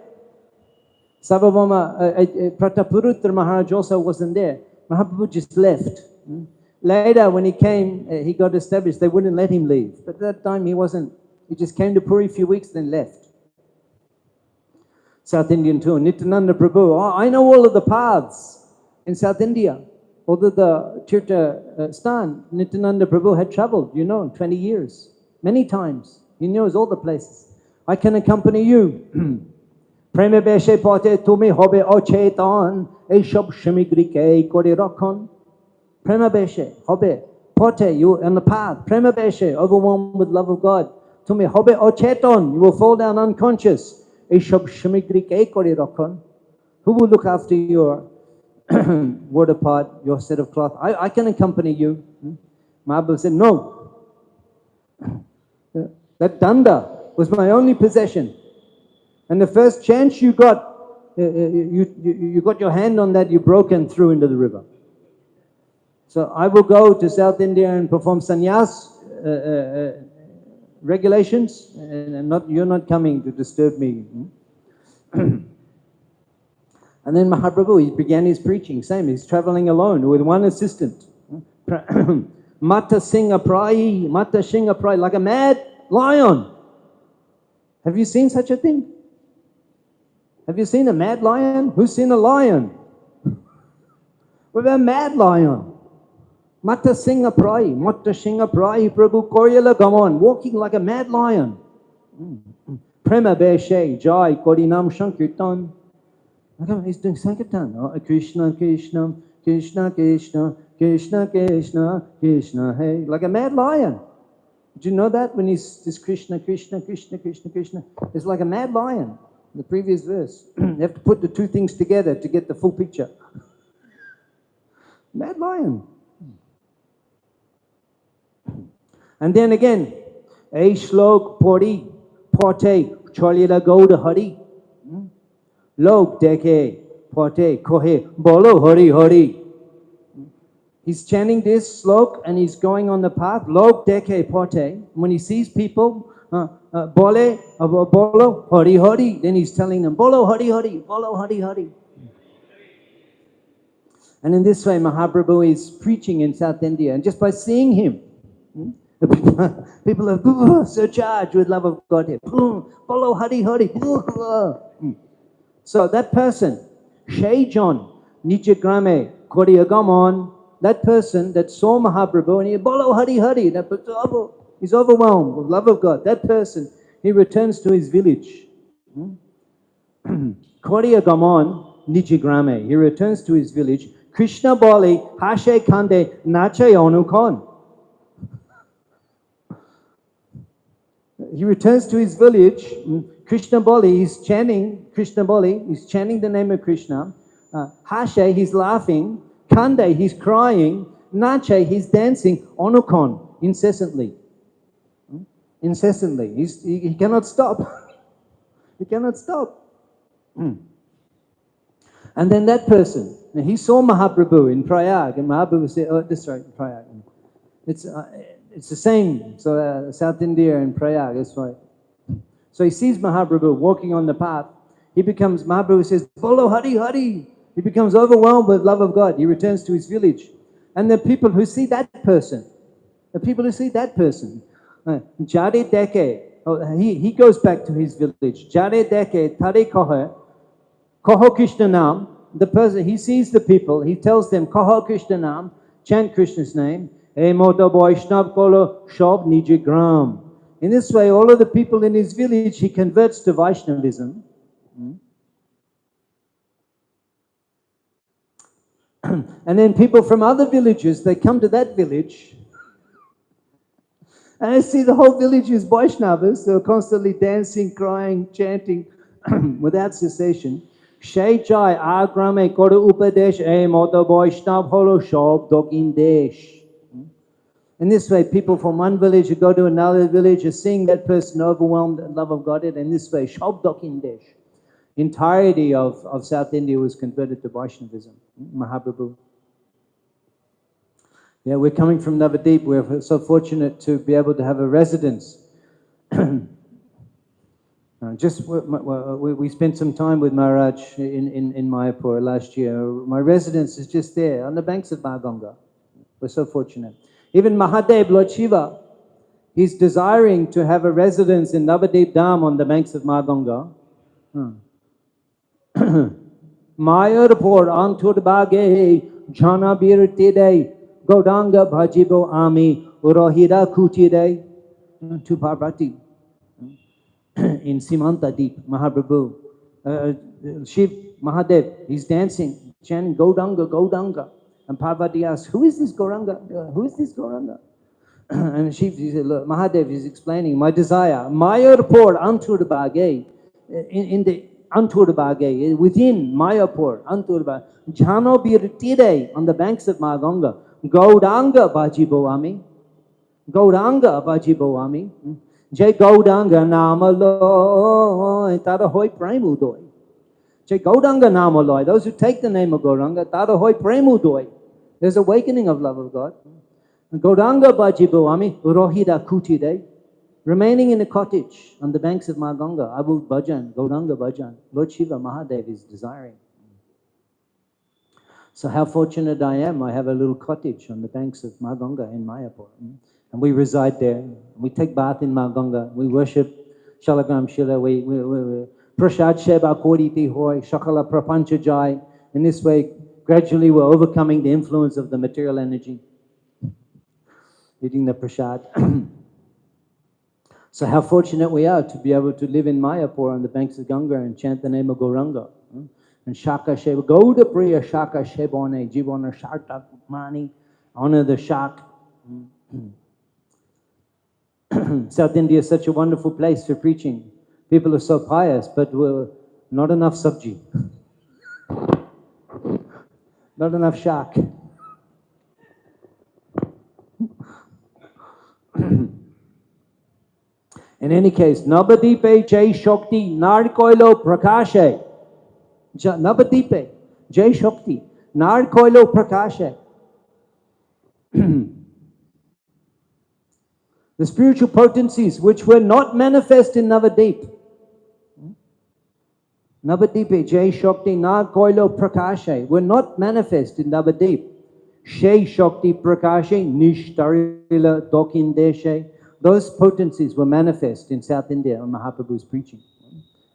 Speaker 2: Sarvabhauma Pratapurutra Maharaj also wasn't there. Mahaprabhu just left. Later, when he came, he got established. They wouldn't let him leave. But at that time, he wasn't. He just came to Puri a few weeks, then left. South Indian tour. Nityananda Prabhu. Oh, I know all of the paths in South India. Although the Tirtha Stan, Nityananda Prabhu had traveled, 20 years. Many times. He knows all the places. I can accompany you. Preme beshe pote tumi hobe ochetan eshab shamigrike kore rakhon. Prema beshe hobe pote, you on the path. Prema beshe, overwhelmed with love of God. Tumi hobe ochetan, you will fall down unconscious. Eshab shamigrike kore rakhon. Who will look after your water pot, your set of cloth? I can accompany you. Mahaprabhu said, no. That danda was my only possession. And the first chance you got, you got your hand on that, you broke and threw into the river. So I will go to South India and perform sannyas regulations, and you're not coming to disturb me. And then Mahaprabhu, he began his preaching. Same, he's traveling alone with one assistant. Mata Singha Prai, like a mad lion. Have you seen such a thing? Have you seen a mad lion? Who's seen a lion? What about a mad lion? Mata Singha Prai, Prabhu Koryala Gamon, walking like a mad lion. Prema Beshe, Jai, Kodinam Shankirtan. He's doing Sankirtan. Oh, Krishna, Krishna, Krishna, Krishna, Krishna, Krishna, Krishna, hey, like a mad lion. Did you know that when he's just Krishna, Krishna, Krishna, Krishna, Krishna? It's like a mad lion. The previous verse. You have to put the two things together to get the full picture. Mad lion. And then again, A Shlok Pori Pote Cholila Gouda Hari. Log Deke Pote Kohe Bolo Hari Hari. He's chanting this slok and he's going on the path. Log Deke Pote. When he sees people, Bole Bolo Hari Hari, then he's telling them Bolo Hari Hari, Bolo Hari Hari. And in this way, Mahaprabhu is preaching in South India, and just by seeing him, people are surcharged with love of Godhead. Follow Hari Hari. So that person, Shai John, Nichagrame, Kodiagamon, that person that saw Mahaprabhu and he follow Hari Hari, that person, he's overwhelmed with love of God. That person, he returns to his village. Kodiagamon, Nichagrame, he returns to his village. Krishna Bali, Hashe Kande, Nache Onukon. He returns to his village. Krishna Bali, he's chanting Krishna Bali, he's chanting the name of Krishna. Hashe, he's laughing. Kande, he's crying. Nache, he's dancing. Onukon, incessantly. Incessantly. He cannot stop. He cannot stop. And then that person, he saw Mahaprabhu in Prayag, and Mahaprabhu said, Prayag. It's the same. So South India and Prayag, that's right. So he sees Mahaprabhu walking on the path. Mahaprabhu says, Bolo Hari Hari. He becomes overwhelmed with love of God. He returns to his village. And the people who see that person, Jare Deke, he goes back to his village. Jare Deke, Tare Koho Krishna Nam. The person, he sees the people, he tells them, Koho Krishna Nam, chant Krishna's name. In this way, all of the people in his village, he converts to Vaishnavism. And then people from other villages, they come to that village. And I see the whole village is Vaishnavas. They're constantly dancing, crying, chanting without cessation. Shai Chai Agrame Kodu Upadesh E Mota Vaishnav Holo Shob Dogindesh. In this way, people from one village who go to another village are seeing that person overwhelmed in love of Godhead. In this way, Shob Dogindesh. Entirety of South India was converted to Vaishnavism. Mahaprabhu. Yeah, we're coming from Navadip. We're so fortunate to be able to have a residence. We spent some time with Maharaj in Mayapur last year. My residence is just there on the banks of Mahaganga. We're so fortunate. Even Mahadev, Lord Shiva, he's desiring to have a residence in Navadip Dham on the banks of Mahaganga. Mayapur Antur Bage Jana Birtide Godanga Bhajibo Ami Urohira Kutide to Parvati. In Simanta Deep, Mahaprabhu, Shiv, Mahadev, he's dancing, chanting Gauranga, Gauranga. And Parvati asks, who is this Gauranga? Who is this Gauranga? And Shiv, he said, look, Mahadev is explaining my desire. Mayapur Anturbhage, in the Anturbhage, within Mayapur, Anturbhage, Jhano Birtide, on the banks of Mahaganga, Gauranga Bhajiboami, Gauranga Bhajiboami. Jai Gaudanga Namaloy, Tarahoy Premudoy. Jai Gaudanga Namaloy, those who take the name of Gauranga, Tarahoy Premudoy. There's awakening of love of God. Gaudanga Bhajiboami, Rohida Kutide, remaining in a cottage on the banks of Mahaganga, Abu Bhajan, Gaudanga Bhajan, Lord Shiva Mahadev is desiring. So how fortunate I am, I have a little cottage on the banks of Mahaganga in Mayapur. And we reside there. We take bath in Mahaganga. We worship Shalagram Shila. We Prashad Sheba Koriti Hoy, Shakala Prapancha Jai. In this way, gradually we're overcoming the influence of the material energy. Eating the Prashad. So how fortunate we are to be able to live in Mayapur on the banks of Ganga and chant the name of Gauranga. And Shaka Sheba, Gauda Priya Shaka Shebone, Jivana Sharta Mani, honor the Shak. South India is such a wonderful place for preaching. People are so pious, but not enough sabji. Not enough shak. In any case, Navadipe Jai Shakti Narkoilo Prakashe. Navadipe Jai Shakti Narkoilo Prakashe. The spiritual potencies which were not manifest in Navadip. Navadipe Jai Shakti Narkoilo Prakashe were not manifest in Navadip. Shai Shakti Prakashe Nishtarila Dokindeshe. Those potencies were manifest in South India on Mahaprabhu's preaching.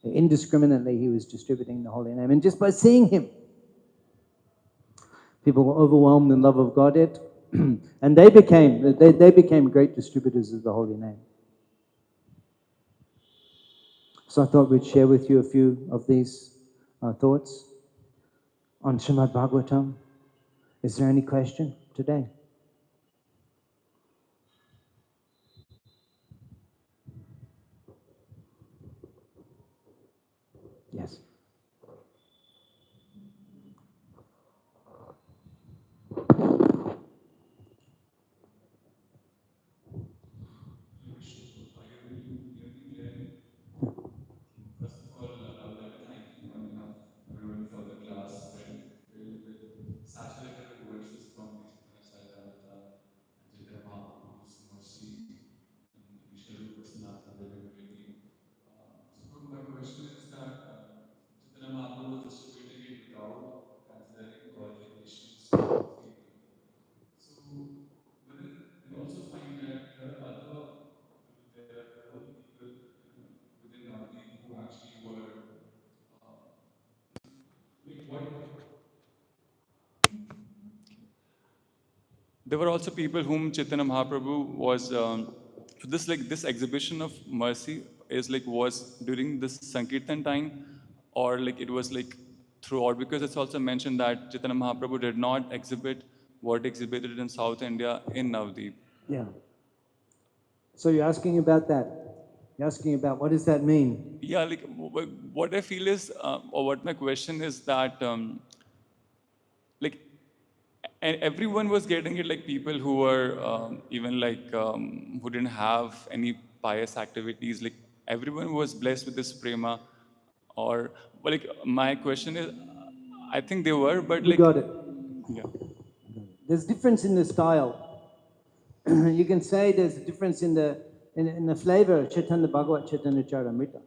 Speaker 2: Indiscriminately, he was distributing the holy name. And just by seeing him, people were overwhelmed in love of Godhead. And they became great distributors of the holy name. So I thought we'd share with you a few of these thoughts on Srimad Bhagavatam. Is there any question today? Yes.
Speaker 3: There were also people whom Chaitanya Mahaprabhu was. So this exhibition of mercy is was during this Sankirtan time, or it was throughout, because it's also mentioned that Chaitanya Mahaprabhu did not exhibit what exhibited in South India in Navdeep.
Speaker 2: Yeah. So you're asking about that. You're asking about what does that mean?
Speaker 3: Yeah, what I feel is, or what my question is that, and everyone was getting it, people who were even who didn't have any pious activities, everyone was blessed with this prema, or my question is, I think they were, but
Speaker 2: We got it.
Speaker 3: yeah.
Speaker 2: There's difference in the style. You can say there's a difference in the flavor of Chaitanya Bhagavat, Chaitanya Charitamrita.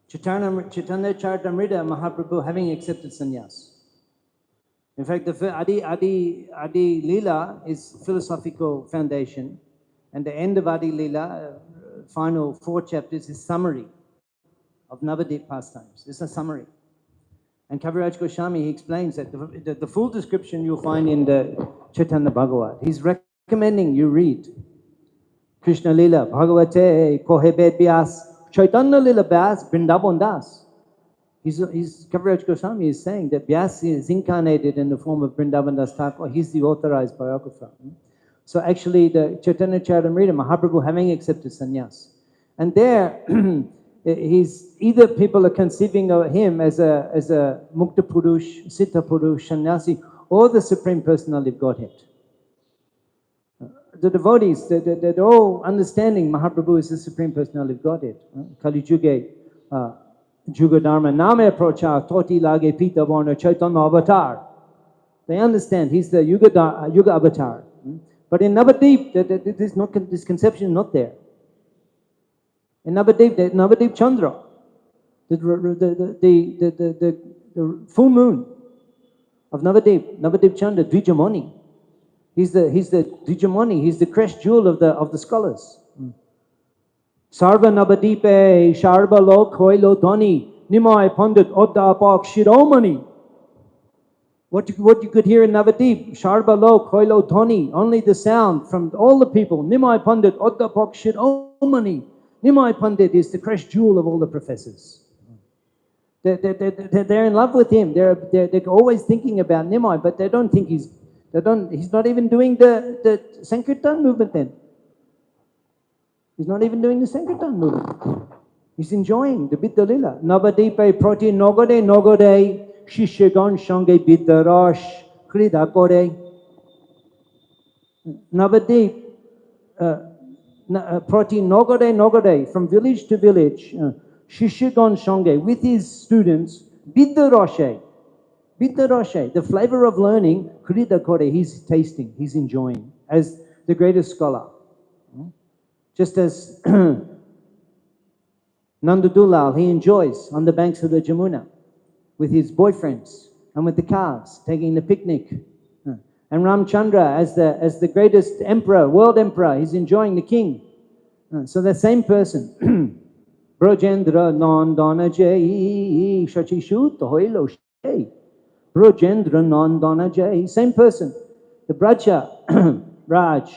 Speaker 2: Chaitanya Charitamrita, Mahaprabhu having accepted sannyas. In fact, the Adi Lila is philosophical foundation, and the end of Adi Lila, final 4 chapters, is summary of Navadip pastimes. It's a summary. And Kaviraj Goswami, he explains that the full description you'll find in the Chaitanya Bhagavat. He's recommending you read Krishna Lila, Bhagavate, Kohebed Vyas, Chaitanya Lila Vyas, Vrindavan Das. Kaviraj Goswami is saying that Vyas is incarnated in the form of Vrindavan Das Thakur. He's the authorized biographer. So actually, the Chaitanya Charitamrita, Mahaprabhu having accepted sannyas. And there, he's either people are conceiving of him as a Mukta Purush, Siddha Purush, Sannyasi, or the Supreme Personality of Godhead. The devotees, they're all understanding Mahaprabhu is the Supreme Personality of Godhead. Kali Juge, Juga Dharma, Name Prochar, Toti Lage Pita Varna, Chaitanya Avatar. They understand he's the Yuga Avatar. But in Navadip, this conception is not there. In Navadip Chandra, the full moon of Navadip Chandra, Dvijamani. He's the Dvijamani, he's the crest jewel of the scholars. Sarva Navadipe, Sharva Lok Hoilo Dhani, Nimai Pandit Odda Apak Shiromani. What you could hear in Navadip, Sharva Lok Hoilo Dhani, only the sound from all the people. Nimai Pandit Odda Apak Shiromani. Nimai Pandit is the crest jewel of all the professors. They're in love with him. They're always thinking about Nimai, but they don't think he's not even doing the Sankirtan movement then. He's not even doing the Sankirtan movement. He's enjoying the Bidda Lila. Navadeepe proti nogode nogode shishigon shange Bidda rosh krida kore. Navadeep proti nogode nogode from village to village. Shishigon shange with his students Bidda roshe. Bidda roshe, the flavor of learning, krida kore, he's tasting, he's enjoying as the greatest scholar. Just as Nandadulal, he enjoys on the banks of the Jamuna with his boyfriends and with the calves, taking the picnic. And Ramchandra, as the greatest emperor, world emperor, he's enjoying the king. So the same person, Brojendra Nandana Jai, Shachishut Hoilo Shay, Brojendra Nandana Jai, same person, the Braja Raj,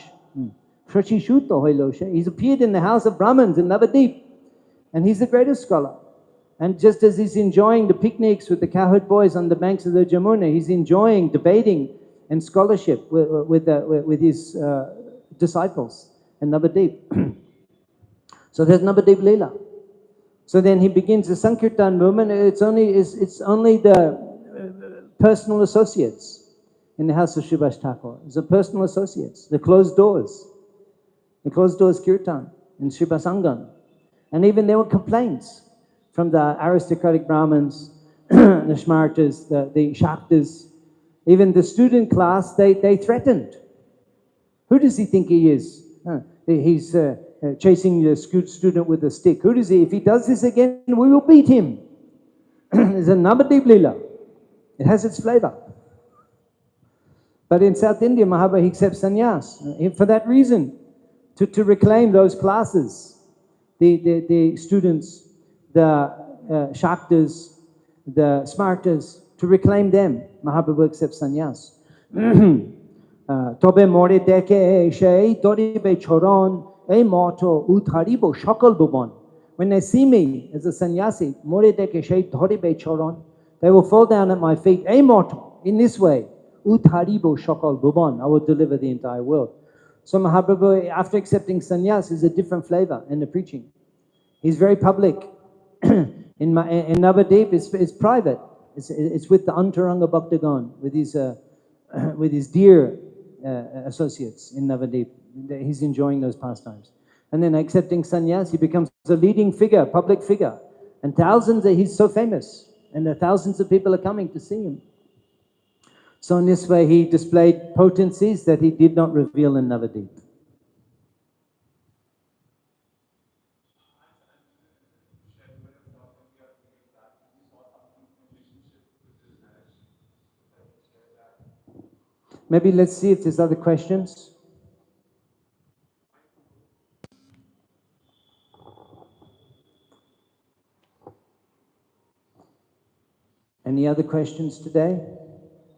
Speaker 2: Shachishut Hoilo Shay, he's appeared in the house of Brahmins in Navadip. And he's the greatest scholar. And just as he's enjoying the picnics with the cowherd boys on the banks of the Jamuna, he's enjoying debating and scholarship with his disciples in Navadip. So there's Navadip Leela. So then he begins the Sankirtan movement. It's only the personal associates in the house of Srivas Thakur. It's the personal associates, the closed doors Kirtan in Srivas Angan. And even there were complaints from the aristocratic Brahmins, the Smartas, the Shaktas, even the student class, they threatened. Who does he think he is? He's chasing the student with a stick. Who does he? If he does this again, we will beat him. It's a Navadip Lila. It has its flavor. But in South India, Mahaprabhu accepts sannyas for that reason, to reclaim those classes. The students, the Shaktas, the Smartas, to reclaim them. Mahaprabhu accepts sannyas. Tobe more deke shei doribe choron e moto utharibo shakal bhuvan. When they see me as a sannyasi, more deke shei doribe choron, they will fall down at my feet. E moto, in this way, utharibo shakal bhuvan, I will deliver the entire world. So Mahaprabhu, after accepting sannyas, is a different flavor in the preaching. He's very public. In Navadip, it's private. It's with the Antaranga Bhaktagan, with his dear associates in Navadip. He's enjoying those pastimes. And then accepting sannyas, he becomes a leading figure, public figure. And he's so famous. And thousands of people are coming to see him. So in this way, he displayed potencies that he did not reveal in Navadip. Maybe let's see if there's other questions. Any other questions today?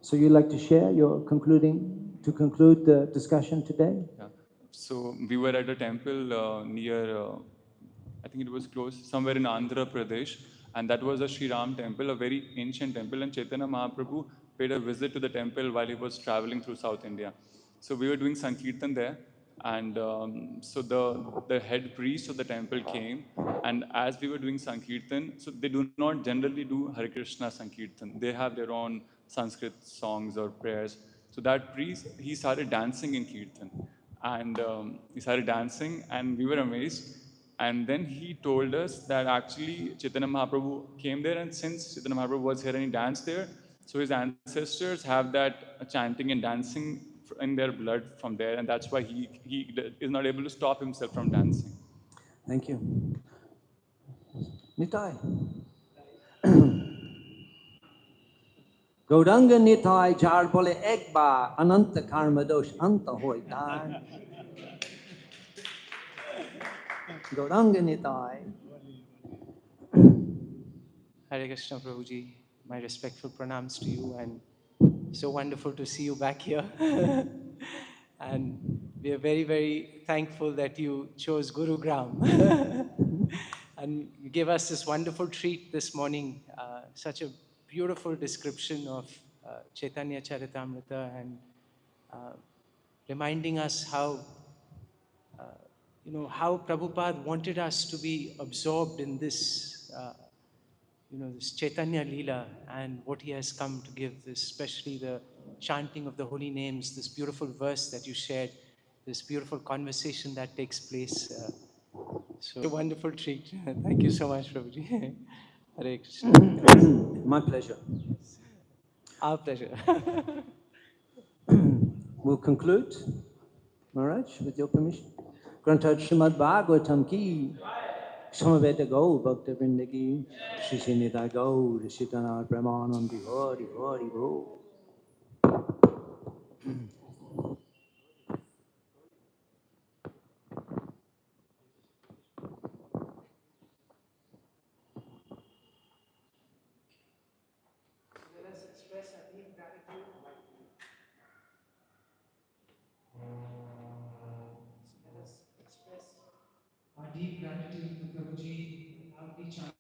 Speaker 2: So you'd like to share your to conclude the discussion today?
Speaker 3: Yeah. So we were at a temple near, I think it was close, somewhere in Andhra Pradesh, and that was a Sri Ram temple, a very ancient temple, and Chaitanya Mahaprabhu paid a visit to the temple while he was traveling through South India. So we were doing Sankirtan there, and so the head priest of the temple came, and as we were doing Sankirtan, so they do not generally do Hare Krishna Sankirtan. They have their own Sanskrit songs or prayers. So that priest, he started dancing in Kirtan. And he started dancing, and we were amazed. And then he told us that actually Chaitanya Mahaprabhu came there, and since Chaitanya Mahaprabhu was here and he danced there, so his ancestors have that chanting and dancing in their blood from there, and that's why he is not able to stop himself from dancing.
Speaker 2: Thank you. Nitai. Gauranga Nitai jar bole ekba ananta karma dosh anta hoy tar. Gauranga Nitai.
Speaker 4: Hare Krishna Prabhuji, my respectful pranams to you, and so wonderful to see you back here. And we are very, very thankful that you chose Gurugram. And you gave us this wonderful treat this morning, such a beautiful description of Chaitanya Charitamrita, and reminding us how how Prabhupada wanted us to be absorbed in this, this Chaitanya Leela and what he has come to give, especially the chanting of the holy names, this beautiful verse that you shared, this beautiful conversation that takes place. So a wonderful treat. Thank you so much, Prabhuji. Hare Krishna.
Speaker 1: My pleasure.
Speaker 4: Our pleasure.
Speaker 1: We'll conclude, Maharaj, with your permission. Granthad Srimad Bhagavatam ki, Samaveta Gaur Bhakta Vrinda ki, Shishinita Gaur, Shitanar Brahmanandi Hari Hari Bho.
Speaker 4: Let us express our deep gratitude. Let us express our deep gratitude to Prabhuji, loudly chant.